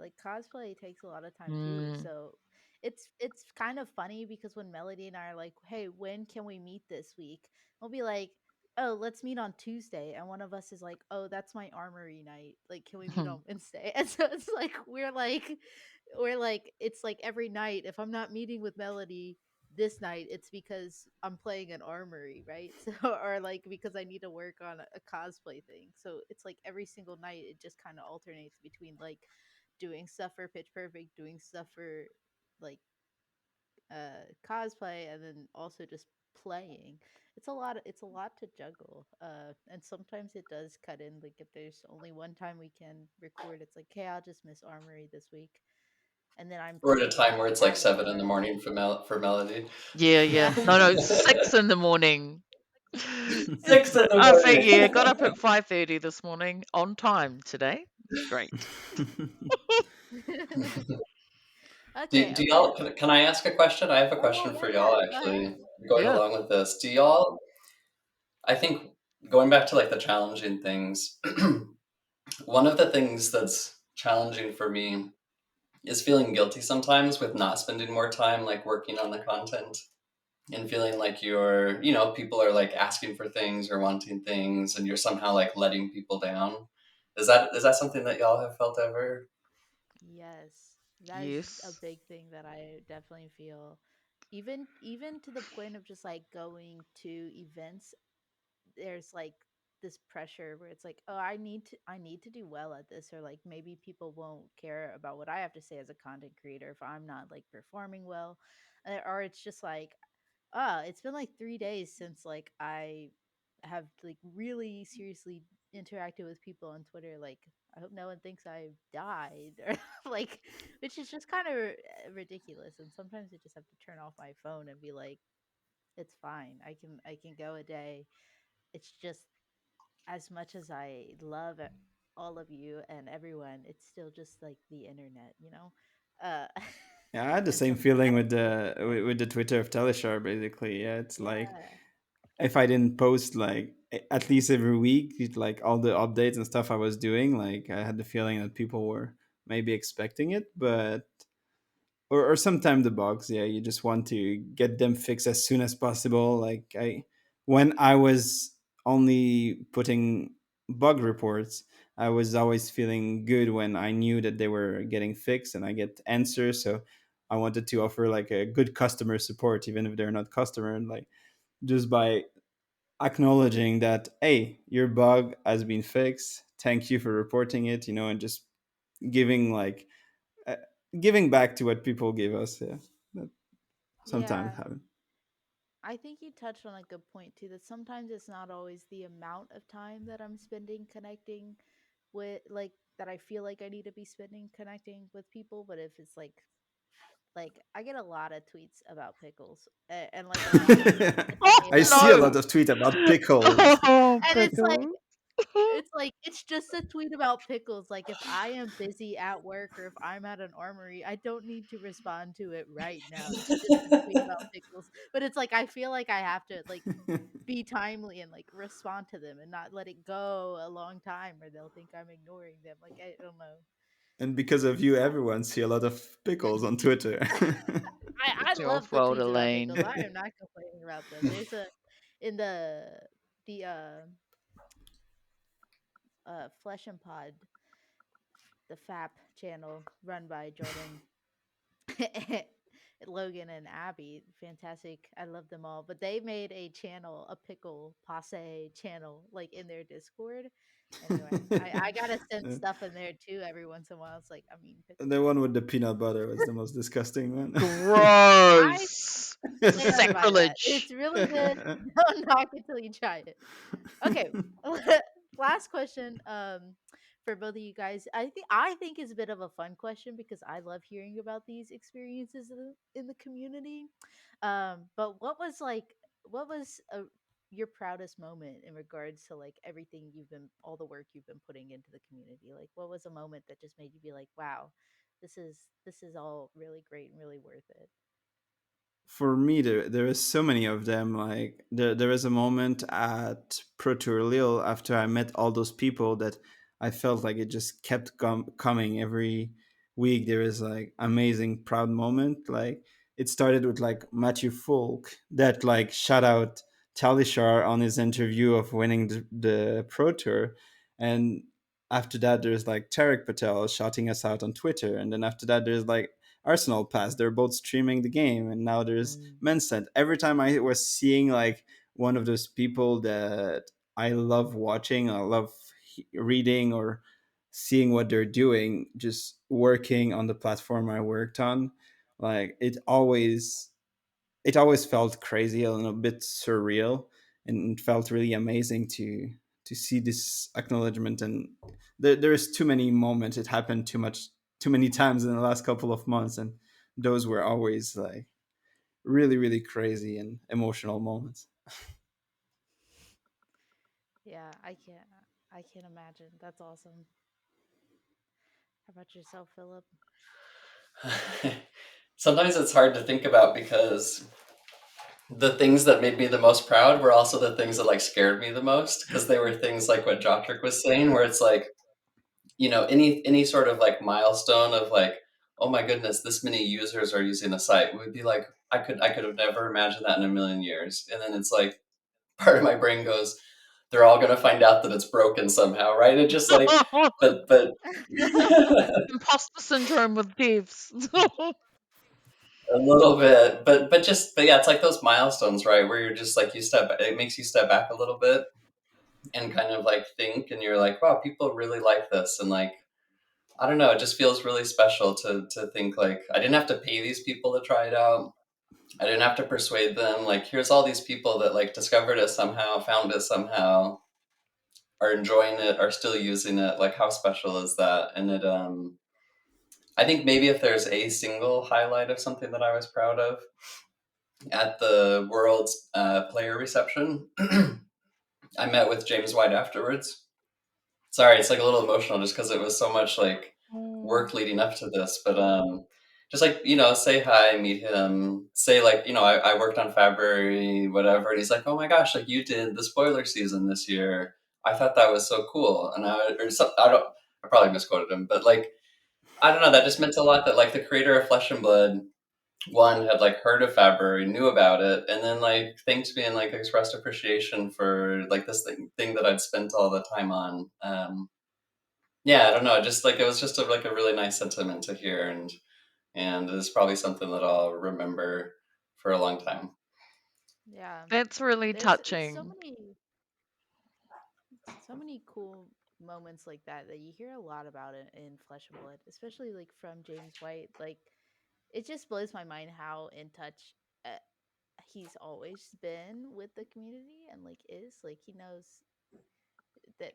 takes a lot of time too. Mm, So it's kind of funny because when Melody and I are like, "Hey, when can we meet this week?" We'll be like, "Oh, let's meet on Tuesday." And one of us is like, "Oh, that's my armory night. Like, can we meet on Wednesday?" And so it's like we're like it's like every night if I'm not meeting with Melody this night it's because I'm playing an armory, right? So or like because I need to work on a cosplay thing. So it's like every single night it just kind of alternates between like doing stuff for Pitch Perfect, doing stuff for like cosplay and then also just playing. It's a lot to juggle. And sometimes it does cut in like if there's only one time we can record it's like, "Hey, I'll just miss armory this week." And then I'm Or at a playing time where it's like out of 7 in the morning for Melody. yeah, yeah. yeah. No, no, 6 in the morning. 6 in the morning. Yeah, got up at 5:30 this morning on time today. Great. Okay, Do okay. y'all can I ask a question? I have a Oh question yeah, for yeah. y'all Go ahead. actually going Yeah. along with this. Do y'all I think going back to like the challenging things, one of the things that's challenging for me is feeling guilty sometimes with not spending more time like working on the content and feeling like people are like asking for things or wanting things and you're somehow like letting people down. Is that something that y'all have felt ever? Yes, that is a Yes. big thing that I definitely feel. Even to the point of just like going to events, there's like this pressure where it's like, oh, I need to do well at this, or like maybe people won't care about what I have to say as a content creator if I'm not like performing well, or it's just like it's been like 3 days since like I have like really seriously interacted with people on Twitter. Like, I hope no one thinks I've died or like, which is just kind of ridiculous. And sometimes I just have to turn off my phone and be like, it's fine. I can go a day. It's just as much as I love all of you and everyone, it's still just like the internet, you know. Uh, Yeah, I had the and same feeling with yeah, the Twitter of Talishar. Basically, yeah, it's like yeah, if I didn't post like at least every week, like all the updates and stuff I was doing, like I had the feeling that people were maybe expecting it, but or sometimes the bugs, yeah, you just want to get them fixed as soon as possible. Like when I was only putting bug reports, I was always feeling good when I knew that they were getting fixed and I get answers. So I wanted to offer like a good customer support even if they're not customer, and like just by acknowledging that, hey, your bug has been fixed, thank you for reporting it, and just giving like uh, giving back to what people give us. Yeah, that sometimes yeah. happen. I think you touched on a good point too, that sometimes it's not always the amount of time that I'm spending connecting with, like, that I feel like I need to be spending connecting with people, but if it's like I get a lot of tweets about pickles, and like a lot of people Oh hit me I about see a no! lot pickles, of tweets about pickles. Oh, and pickles. it's just a tweet about pickles. Like if I am busy at work or if I'm at an armory, I don't need to respond to it right now. It's just a tweet about pickles. But it's like I feel like I have to like be timely and like respond to them and not let it go a long time or they'll think I'm ignoring them. Like I don't know. And because of you, I everyone see a lot of pickles on Twitter. I It's your love the fault, tweets about Elaine. pickles. I am not complaining about them. There's a in the Flesh and Pod, the FAP channel run by Jordan, Logan, and Abby. Fantastic. I love them all. But they made a channel, a pickle passe channel, like in their Discord. Anyway, I gotta send stuff in there too every once in a while. It's like, I mean, pickles The are one good. with the peanut butter was the most disgusting one. I Gross. stand by that. It's Sacrilege. really good. Don't knock it till you try it. Okay. Last question for both of you guys. I think is a bit of a fun question because I love hearing about these experiences in the community. But what was your proudest moment in regards to like everything you've been all the work you've been putting into the community? Like what was a moment that just made you be like, "Wow, this is all really great and really worth it." For me, there is so many of them. Like there is a moment at Pro Tour Lille after I met all those people that I felt like it just kept coming every week. There is like amazing proud moment. Like it started with like Matthew Folk that like shout out Talishar on his interview of winning the Pro Tour, and after that there's like Tarek Patel shouting us out on Twitter, and then after that there's like Arsenal Pass. They're both streaming the game, and now there's Mm. Mensent. Every time I was seeing like one of those people that I love watching, I love reading or seeing what they're doing, just working on the platform I worked on, like it always felt crazy and a bit surreal, and it felt really amazing to see this acknowledgement. And there's too many moments. It happened too many times in the last couple of months, and those were always like really really crazy and emotional moments. Yeah, I can't imagine. That's awesome. How about yourself, Philip? Sometimes it's hard to think about because the things that made me the most proud were also the things that like scared me the most because they were things like what Jotrick was saying, where it's like, any sort of like milestone of like, oh my goodness, this many users are using the site would be like, I could have never imagined that in a million years. And then it's like part of my brain goes, they're all gonna find out that it's broken somehow, right? It just like, but Imposter syndrome with devs. a little bit, but yeah, it's like those milestones, right? Where you're just like it makes you step back a little bit and kind of like think, and you're like, wow, people really like this, and like, I don't know, it just feels really special to think like I didn't have to pay these people to try it out. I didn't have to persuade them. Like, here's all these people that like discovered it somehow, found it somehow, are enjoying it, are still using it. Like, how special is that? And I think maybe if there's a single highlight of something that I was proud of at the World's player reception, I met with James White afterwards. Sorry, it's like a little emotional just because it was so much like Oh. work leading up to this, but just like, say hi, meet him, say like, I worked on Fabrary, whatever, and he's like, oh my gosh, like you did the spoiler season this year. I thought that was so cool, and I probably misquoted him, but like, I don't know, that just meant a lot that like the creator of Flesh and Blood one had like heard of Faber, knew about it, and then like thanked me and like expressed appreciation for like this thing that I'd spent all the time on. Yeah, I don't know, just like it was just like a really nice sentiment to hear, and it's probably something that I'll remember for a long time. Yeah, That's really there's touching. so many cool moments like that you hear a lot about it in Flesh and Blood, especially like from James White. Like it just blows my mind how in touch uh, he's always been with the community and like is like he knows that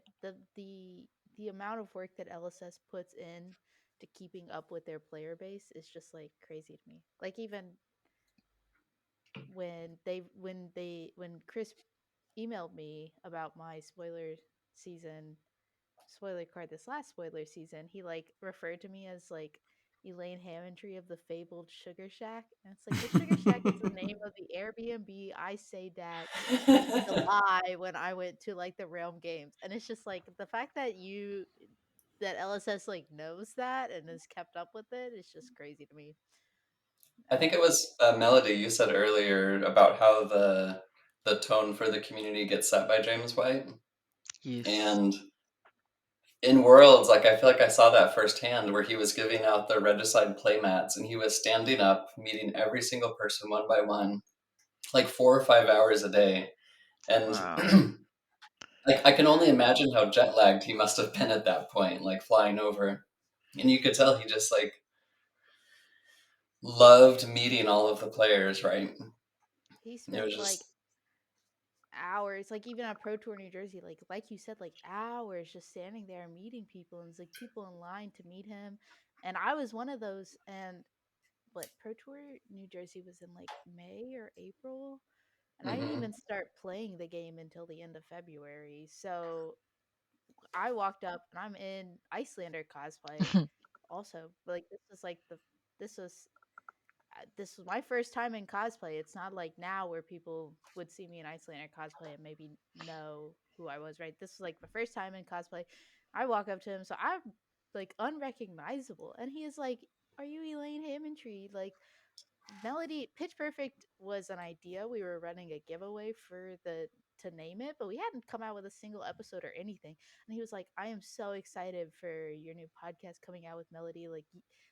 the amount of work that LSS puts in to keeping up with their player base is just like crazy to me. Like even when Chris emailed me about my spoiler card this last spoiler season, he like referred to me as like Elaine Hammondry of the fabled Sugar Shack. And it's like the Sugar Shack is the name of the Airbnb I stayed at in July when I went to like the Realm Games. And it's just like the fact that LSS like knows that and has kept up with it is just crazy to me. I think it was Melody you said earlier about how the tone for the community gets set by James White. Yes. And in Worlds, like I feel like I saw that firsthand where he was giving out the Regicide playmats and he was standing up, meeting every single person one by one, like 4 or 5 hours a day. And Wow. like I can only Yeah. imagine how jet lagged he must have been at that point, like flying over. And you could tell he just like loved meeting all of the players, right? He It was spent like just hours, like even at Pro Tour New Jersey, like you said, like hours just standing there meeting people, and it's like people in line to meet him. And I was one of those. And what Pro Tour New Jersey was in like May or April, and I didn't mhm. even start playing the game until the end of February. So I walked up and I'm in Icelander cosplay. Also, like this was this was my first time in cosplay. It's not like now where people would see me in Icelander cosplay and maybe know who I was, right? This was like the first time in cosplay. I walk up to him, so I'm like unrecognizable. And he is like, "Are you Elaine Hammondry?" Like, Melody Pitch Perfect was an idea. We were running a giveaway for the to name it, but we hadn't come out with a single episode or anything. And he was like, "I am so excited for your new podcast coming out with Melody. Like,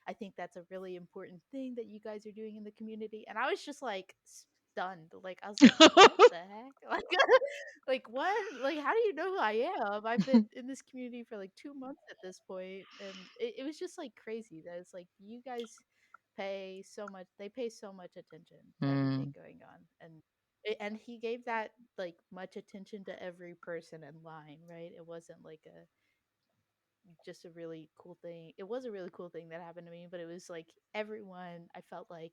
I think that's a really important thing that you guys are doing in the community." And I was just like stunned. Like, I was like, "What the heck?" Like what? Like, how do you know who I am? I've been in this community for like 2 months at this point, and it was just like crazy that it's like you guys pay so much attention to everything Mm. going on. And he gave that like much attention to every person in line, right? It wasn't like a just a really cool thing. It was a really cool thing that happened to me, but it was like everyone I felt like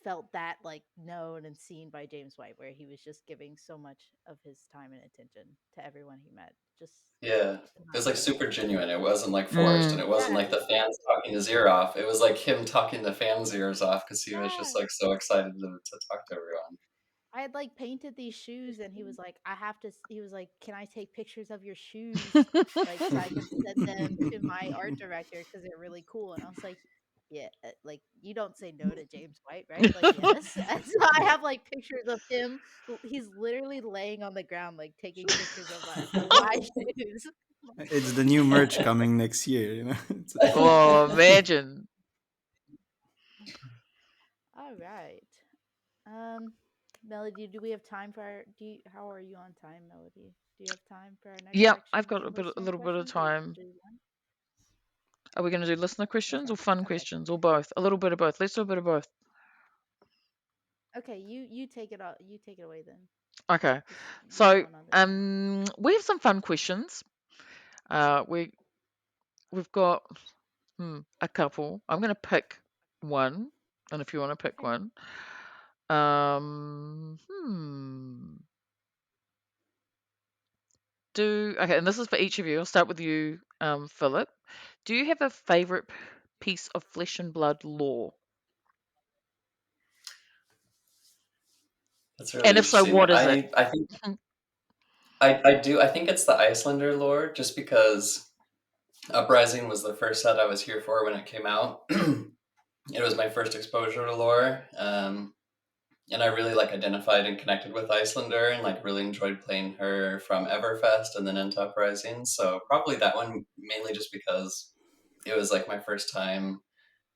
felt that like known and seen by James White, where he was just giving so much of his time and attention to everyone he met. Just Yeah. It was like phenomenal. super genuine. It wasn't like forced and Mm. it wasn't Yeah, like the fans talking his ear off. It was like him talking the fans' ears off because he was just yeah. like so excited to talk to everyone. I had like painted these shoes, and he was like, he was like, "Can I take pictures of your shoes? Like, so I can send them to my art director because they're really cool." And I was like, "Yeah, like you don't say no to James White, right?" Like, yes. And so I have like pictures of him. He's literally laying on the ground, like taking pictures of my shoes. It's the new merch coming next year, you know. Oh, imagine. All right. Um, Melody, do we have time for our, how are you on time, Melody? Do you have time for our next Yeah, I've section got of a listener little bit of questions, or you want time. to do one? Are we going to do listener questions Okay. or fun Okay. questions or both? A little bit of both. Let's do a bit of both. Okay, you take it all. You take it away then, Okay. because you're So, going on this one. we have some fun questions. We've got a couple. I'm going to pick one, and if you want to pick Okay. one, um, hmm, okay, and this is for each of you. I'll start with you, Philip. Do you have a favorite piece of Flesh and Blood lore? That's really And if so, interesting. what is it? I think I do. I think it's the Icelander lore, just because Uprising was the first set I was here for when it came out. It was my first exposure to lore, and I really like identified and connected with Icelander, and like really enjoyed playing her from Everfest and then into Uprising. So probably that one, mainly just because it was like my first time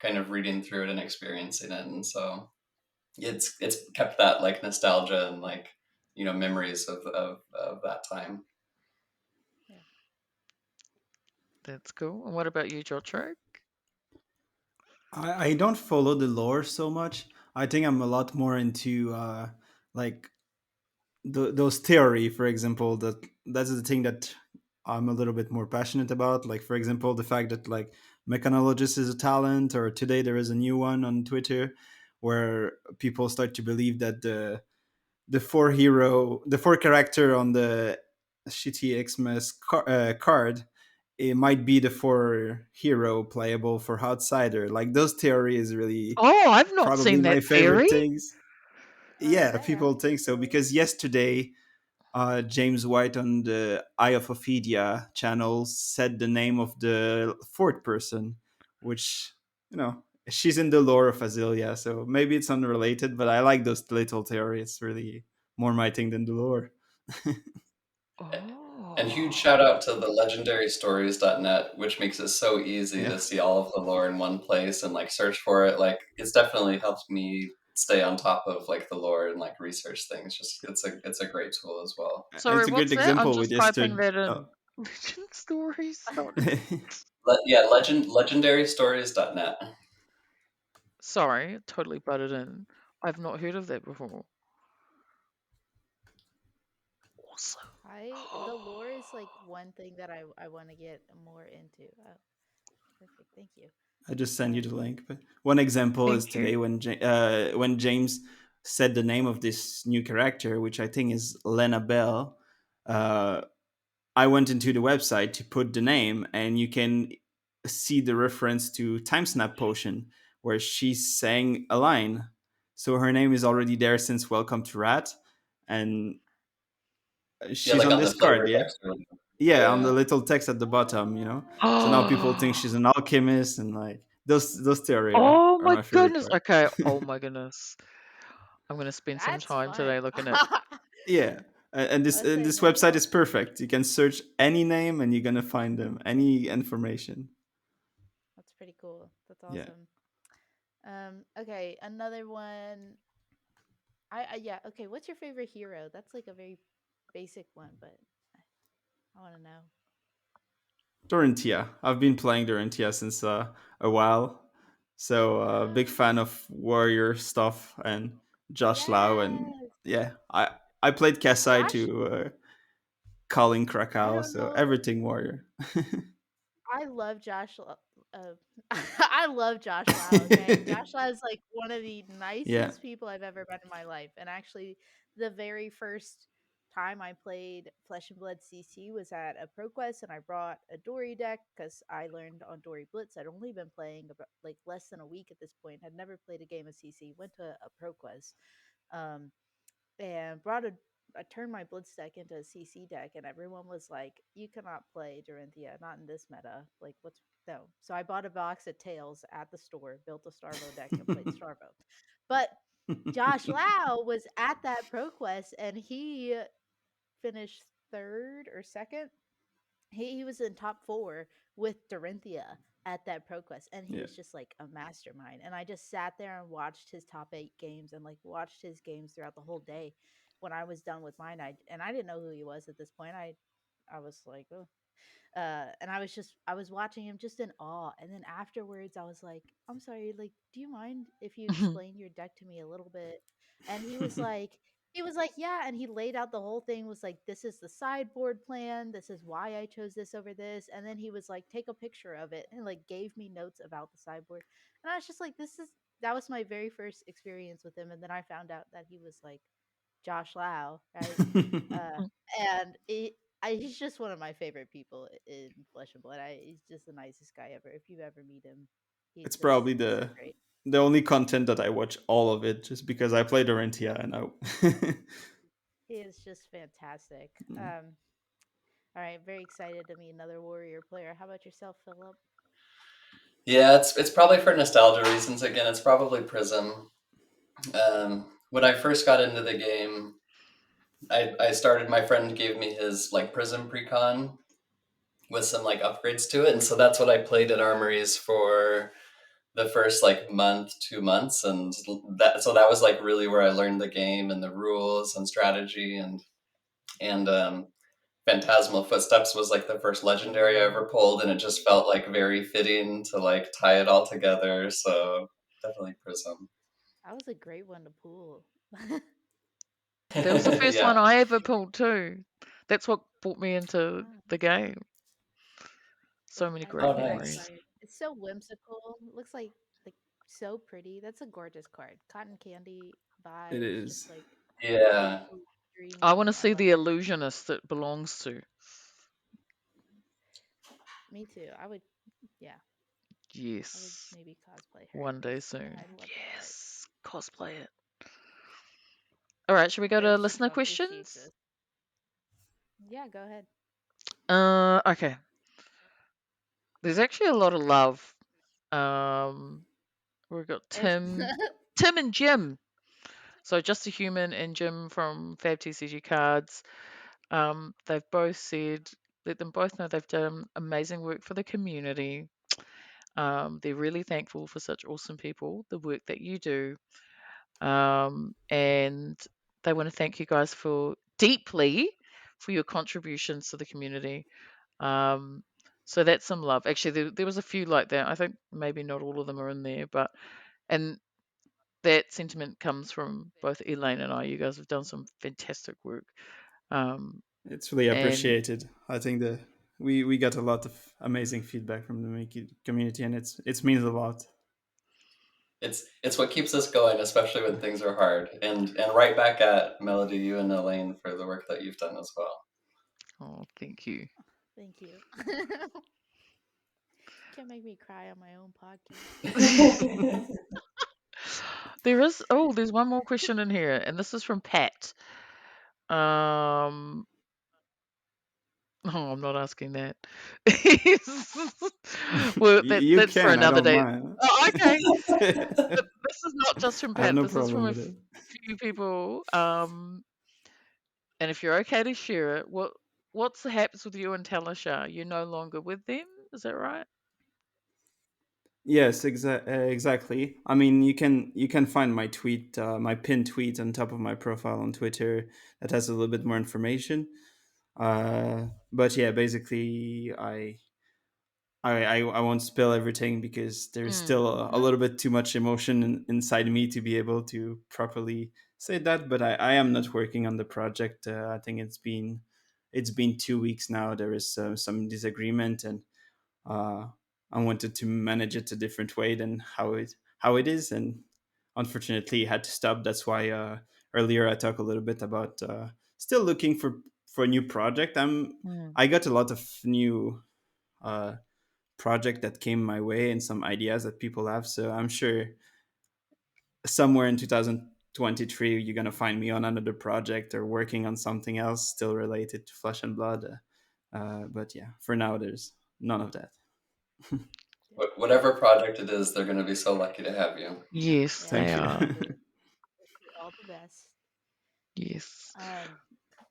kind of reading through it and experiencing it, and so it's kept that like nostalgia and like memories of that time. Yeah. That's cool. And what about you, Jotrick? I don't follow the lore so much. I think I'm a lot more into like those theory, for example. That's the thing that I'm a little bit more passionate about. Like, for example, the fact that like mechanologist is a talent, or today there is a new one on Twitter where people start to believe that the four character on the shitty Xmas card, it might be the four hero playable for outsider. Like those theory is really Oh, I've not probably seen my that favorite theory. things. Yeah, Okay, people that's think pretty so cool. because yesterday James White on the Eye of Ophidia channel said the name of the fourth person, which, you know, she's in the lore of Azilia, so maybe it's unrelated, but I like those little theories. Really more my thing than the lore. And huge Oh. shout out to the legendarystories.net, which makes it so easy Yeah. to see all of the lore in one place and like search for it. Like it's definitely helped me stay on top of like the lore and like research things. Just it's a great tool as well. Sorry, It's a what's good that? I'm example with just typing yesterday. that Oh. in. Legend stories. Yeah, legendarystories.net. Sorry, totally butted in. I've not heard of that before. Awesome. The lore is like one thing that I want to get more into. Oh, perfect. Thank you. I just send you Um, the link. But one example is Thank you. today when James said the name of this new character, which I think is Lena Bell. Uh, I went into the website to put the name, and you can see the reference to Time Snap Potion, where she's saying a line. So her name is already there since Welcome to Rat, and Yeah, she's like on on the this card, silver yeah, text. yeah, on the Yeah. little text at the bottom, you know. So now people think Oh, she's an alchemist, and like those theory oh are my my favorite goodness. part. Okay. Oh my goodness. I'm gonna spend some that's time fun. today looking at. Yeah, and this Let's and say this no website more. is perfect. You can search any name, and you're gonna find them, any information. That's pretty cool. That's Yeah. awesome. Okay, another one. I yeah. Okay, what's your favorite hero? That's like a very basic one, but I want to know. Dorinthia. I've been playing Dorinthia since a while. So big fan of warrior stuff and Josh Lau, and Yes, yeah, I played Kasai Josh. to Colin I Krakow, don't so know. everything warrior. I love I love Josh Lau, okay? Josh Lau is like one of the Yeah. nicest people I've ever met in my life. And actually, the very first time I played Flesh and Blood CC was at a ProQuest, and I brought a Dory deck because I learned on Dory Blitz. I'd only been playing about like less than a week at this point. Had never played a game of CC. Went to a ProQuest. Um, and brought a I turned my Blitz deck into a CC deck, and everyone was like, "You cannot play Dorinthia, not in this meta. Like, what's no?" So I bought a box of Tails at the store, built a Starvo deck, and played Starvo. But Josh Lau was at that ProQuest, and he finished third or second. He was in top four with Dorinthia at that ProQuest, and he Yeah. was just like a mastermind. And I just sat there and watched his top 8 games and like watched his games throughout the whole day. When I was done with mine, I didn't know who he was at this point. I was like, oh, and I was watching him just in awe. And then afterwards, I was like, I'm sorry, like, do you mind if you explain your deck to me a little bit? And he was like, yeah. And he laid out the whole thing, was like, this is the sideboard plan. This is why I chose this over this. And then he was like, take a picture of it and like gave me notes about the sideboard. And I was just like, that was my very first experience with him. And then I found out that he was like Josh Lau, right? Uh, and he's just one of my favorite people in Flesh and Blood. He's just the nicest guy ever. If you ever meet him, It's probably he's so the great. the only content that I watch all of it just because I played Dorinthia and I He is just fantastic. yeah. All right, very excited to meet another warrior player. How about yourself, Philip? Yeah, it's probably for nostalgia reasons again. It's probably Prism. When I first got into the game, I started. My friend gave me his like Prism Precon with some like upgrades to it, and so that's what I played at Armories for the first like month, 2 months, and that was like really where I learned the game and the rules and strategy and Phantasmal Footsteps was like the first legendary I ever pulled, and it just felt like very fitting to like tie it all together. So definitely Prism. That was a great one to pull. That was the first one Yeah. I ever pulled too. That's what brought me into Wow. the game. So Like many I great Oh, love that nice. memories. card. It's so whimsical. It looks like so pretty. That's a gorgeous card. Cotton candy It vibes, just is. like Yeah. beautiful, I want to dreamy. I see love the it. illusionist it belongs to. Me too. I would, yeah, I would Yes, maybe cosplay her one day because I soon. love that art. Yes, cosplay it. All right, should we go to Rose listener appreciates questions? this. Yeah, go ahead. Okay. There's actually a lot of love. Um, we've got There's Tim and Jim. So just a human and Jim from Fab TCG Cards. They've both said, let them both know they've done amazing work for the community. They're really thankful for such awesome people, the work that you do. And they want to thank you guys for deeply for your contributions to the community. Um, so that's some love. Actually, there was a few like that. I think maybe not all of them are in there, but and that sentiment comes from both Elaine and I. You guys have done some fantastic work. Um, It's really and appreciated. I think that we got a lot of amazing feedback from the community, and it means a lot. It's what keeps us going, especially when things are hard. And right back at Melody, you and Elaine for the work that you've done as well. oh, thank you. thank you. Can't make me cry on my own podcast. There's one more question in here, and this is from Pat. Um, oh, I'm not asking that. Well, You that's for can. I another don't day. mind. Oh, okay. I But this is not just from have Pat. no This is from problem a with it. few people. And if you're okay to share it, what's the happens with you and Talishar? You're no longer with them, is that right? Yes, exactly. I mean, you can find my tweet, my pinned tweet on top of my profile on Twitter that has a little bit more information. But yeah, basically, I won't spill everything because there's still a No. little bit too much emotion inside me to be able to properly say that. But I am not working on the project. I think it's been 2 weeks now. There is some disagreement, and uh, I wanted to manage it a different way than how it is, and unfortunately, had to stop. That's why earlier I talked a little bit about still looking for a new project. Mm. I got a lot of new uh, project that came my way and some ideas that people have. So I'm sure somewhere in 2023 you're gonna find me on another project or working on something else still related to Flesh and Blood. But yeah, for now there's none of that. Yeah, Whatever project it is, they're going to be so lucky to have you. Yes, yeah, they Thank you. are. absolutely. Wish you all the best. Yes. Um,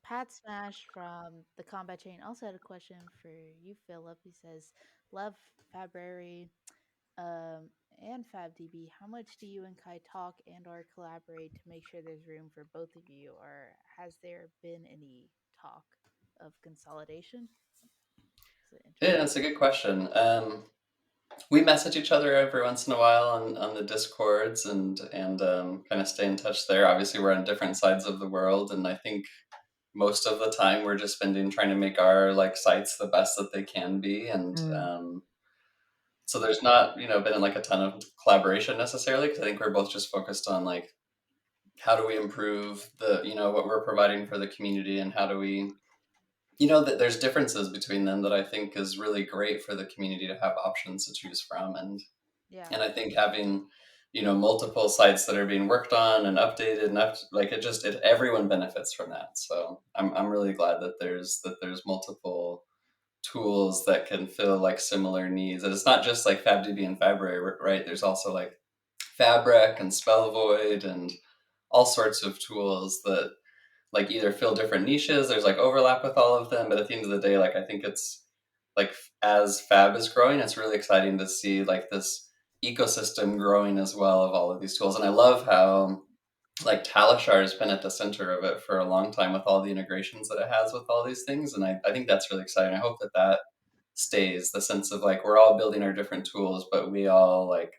Pat Smash from the Combat Chain also had a question for you, Philip. He says, "Love Fabrary, and FabDB. How much do you and Kai talk and/or collaborate to make sure there's room for both of you, or has there been any talk of consolidation?" It's an Yeah, interesting that's a good question. question. We message each other every once in a while on the discords and kind of stay in touch there. Obviously, we're on different sides of the world, and I think most of the time we're just spending trying to make our like sites the best that they can be, and Mm. so there's not been like a ton of collaboration necessarily because I think we're both just focused on like how do we improve the what we're providing for the community, and how do we that there's differences between them that I think is really great for the community to have options to choose from. Yeah, And I think having multiple sites that are being worked on and updated and like everyone benefits from that. So I'm really glad that there's multiple tools that can fill like similar needs, and it's not just like FabDB and Fabrary, right? There's also like Fabric and Spellvoid and all sorts of tools that like either fill different niches. There's like overlap with all of them, but at the end of the day, like I think it's like as Fab is growing, it's really exciting to see like this ecosystem growing as well of all of these tools. And I love how like Talishar has been at the center of it for a long time with all the integrations that it has with all these things. And I think that's really exciting. I hope that stays, the sense of like we're all building our different tools, but we all like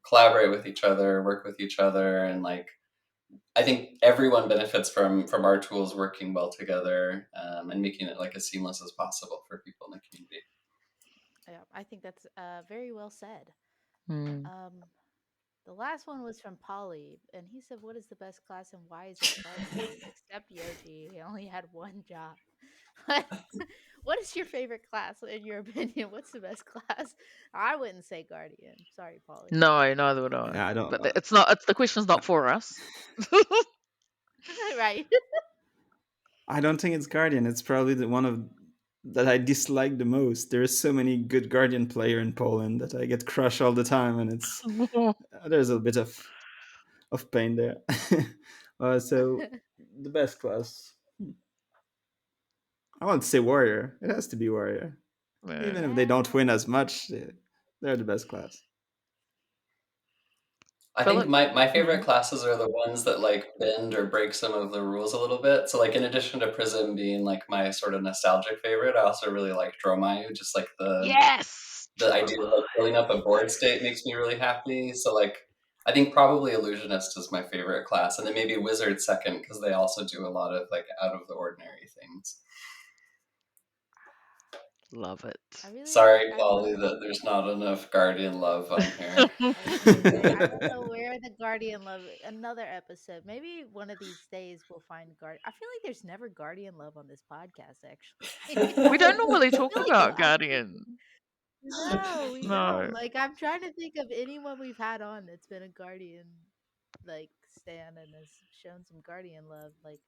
collaborate with each other, work with each other, and like I think everyone benefits from our tools working well together, and making it like as seamless as possible for people in the community. Yeah, I think that's very well said. Mm. Um, the last one was from Polly, and he said, "What is the best class and why is it Guardian?" Except Yoji, he only had one job. But what is your favorite class in your opinion? What's the best class? I wouldn't say Guardian. Sorry, Polly. No, neither would I. Yeah, I don't. But it's not. It's the question's I not for us. Right. I don't think it's Guardian. It's probably the one of that I dislike the most. There's so many good Guardian player in Poland that I get crushed all the time, and it's there's a bit of pain there. So the best class, I want to say Warrior. It has to be Warrior, Yeah. even if they don't win as Yes. much. They're the best class. I think Philip. my favorite Mm. classes are the ones that like bend or break some of the rules a little bit. So like in addition to Prism being like my sort of nostalgic favorite, I also really like Dromayu. Just like Yes, the idea of like building up a board state makes me really happy. So like I think probably Illusionist is my favorite class, and then maybe Wizard second because they also do a lot of like out of the ordinary things. love it. Sorry, I Polly, really that there's not enough Guardian love on here. I was gonna say I don't know where the Guardian love. Another episode. Maybe one of these days we'll find Guardian. I feel like there's never Guardian love on this podcast. Actually, We don't normally I talk feel like about I'm Guardian. no, we don't. No. Like I'm trying to think of anyone we've had on that's been a Guardian like stan and has shown some Guardian love. Like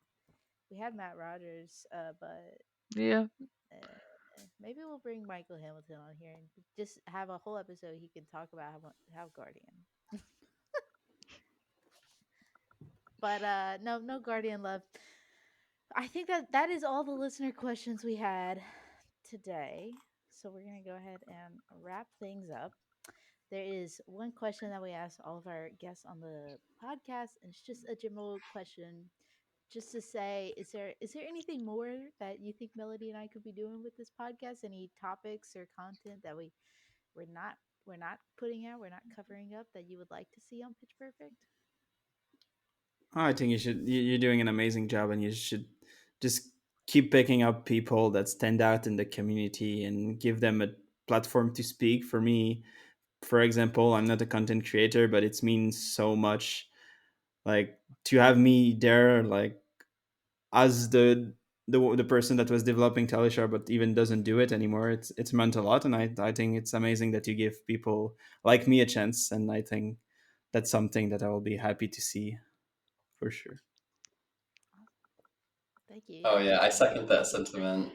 we had Matt Rogers, but Yeah. maybe we'll bring Michael Hamilton on here and just have a whole episode he can talk about how Guardian. But no, no Guardian love. I think that that is all the listener questions we had today. So we're gonna go ahead and wrap things up. There is one question that we ask all of our guests on the podcast, and it's just a general question, just to say, is there anything more that you think Melody and I could be doing with this podcast? Any topics or content that we're not we're not putting out, we're not covering up that you would like to see on Pitch Perfect? I think you should. You're doing an amazing job, and you should just keep picking up people that stand out in the community and give them a platform to speak. For me, for example, I'm not a content creator, but it means so much. Like to have me there, like as the person that was developing Talishar, but even doesn't do it anymore. It's meant a lot, and I think it's amazing that you give people like me a chance, and I think that's something that I will be happy to see for sure. Thank you. Oh Yeah, yeah, I definitely. second that sentiment.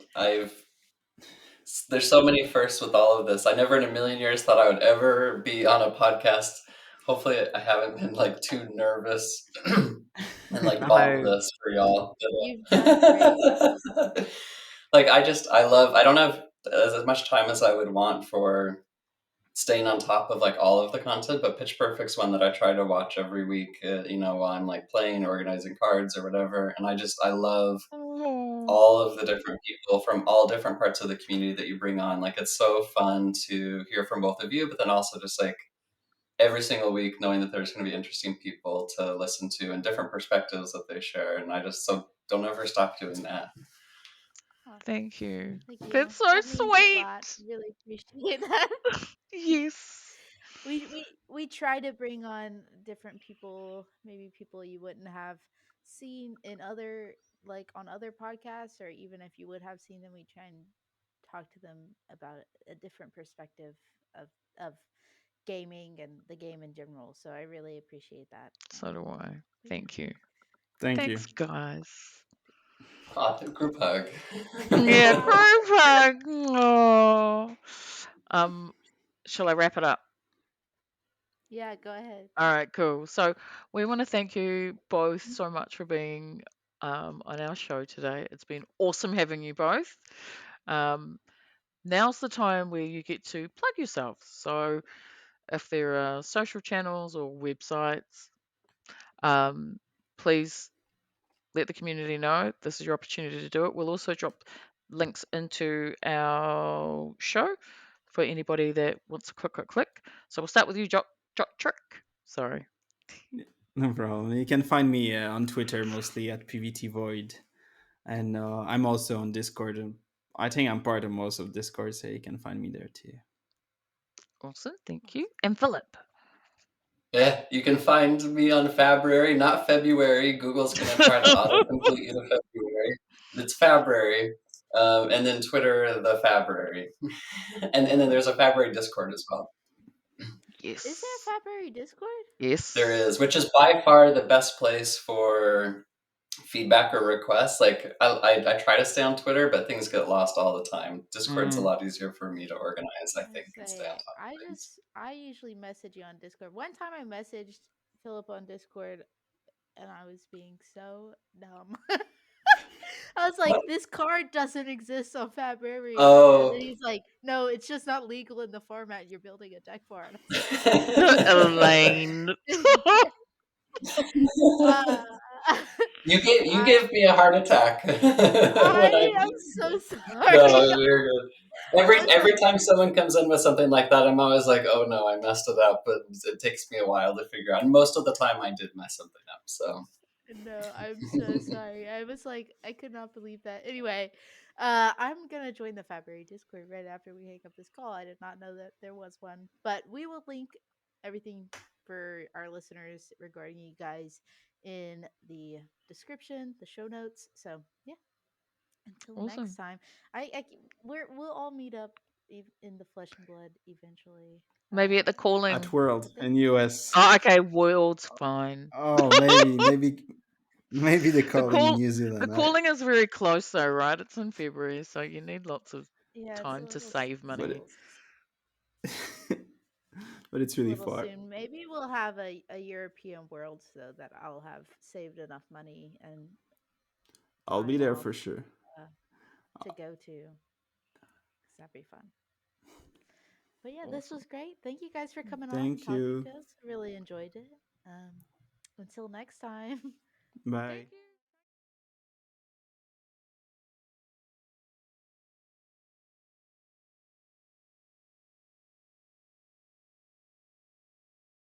There's so many firsts with all of this. I never in a million years thought I would ever be on a podcast. Hopefully, I haven't been like too nervous and like bombed No. this for y'all. You've done great. Like I love. I don't have as much time as I would want for staying on top of like all of the content, but Pitch Perfect's one that I try to watch every week. While I'm like playing, organizing cards or whatever, and I love Oh, all of the different people from all different parts of the community that you bring on. Like it's so fun to hear from both of you, but then also just like every single week knowing that there's going to be interesting people to listen to and different perspectives that they share. And I just so don't ever stop doing that. Oh, thank you. thank you. That's so That means a sweet. lot. Really appreciate that. Yes. We try to bring on different people, maybe people you wouldn't have seen in other like on other podcasts, or even if you would have seen them, we try and talk to them about a different perspective of of gaming and the game in general. So I really appreciate that. So do I. But yeah. Thank you. Thank you. Thanks, guys. Group hug. Yeah, Oh, group hug. Oh. Um, shall I wrap it up? yeah, go ahead. All right, cool. So we want to thank you both so much for being on our show today. It's been awesome having you both. Um, now's the time where you get to plug yourself. So if there are social channels or websites, um, please let the community know this is your opportunity to do it. We'll also drop links into our show for anybody that wants to click. So we'll start with you, Jotrick. Sorry. No problem. You can find me on Twitter mostly at PVT Void, and I'm also on Discord. I think I'm part of most of Discord, so you can find me there too. Awesome. Thank you. Awesome. And Philip. Yeah, you can find me on Fabrary, not February. Google's going to try to autocomplete you to February. It's Fabrary. And then Twitter, the Fabrary. And then there's a Fabrary Discord as well. Is there a Yes. Fabrary Discord? There Yes. is, which is by far the best place for feedback or requests. Like I try to stay on Twitter, but things get lost all the time. Discord's a Mm. lot easier for me to organize, I I think, and stay on say top of things. I usually message you on Discord. One time I messaged Philip on Discord and I was being so dumb. I was like, this card doesn't exist on Fabrary. And then Oh. he's like, no, it's just not legal in the format you're building a deck for. And I was like, Elaine. yeah. Uh, You I gave me a heart attack when I. I am so No, sorry. you're good. I Every was every like, time someone comes in with something like that, I'm always like, oh no, I messed it up. But it takes me a while to figure out. And most of the time, I did mess something up. So. no, I'm so sorry. I was like, I could not believe that. Anyway, I'm gonna join the Fabrary Discord right after we hang up this call. I did not know that there was one, but we will link everything for our listeners regarding you guys in the description, the show notes. So yeah, until next Awesome. time, we'll all meet up in the flesh and blood eventually. Maybe at the At calling. World But thank in US. Oh, okay, world's fine. Oh, maybe the The calling in call New the Zealand. calling is very close though, right? It's in February, so you need lots of yeah, it's a time to little save But money. but it's a really little far. soon. Maybe we'll have a European world so that I'll have saved enough money and I'll be time there off for sure. uh, to go to. 'Cause that'd be fun. But yeah, this Awesome. was great. Thank you guys for coming on and Thank talking you. to us. Really enjoyed it. Until next time. Bye. Thank you.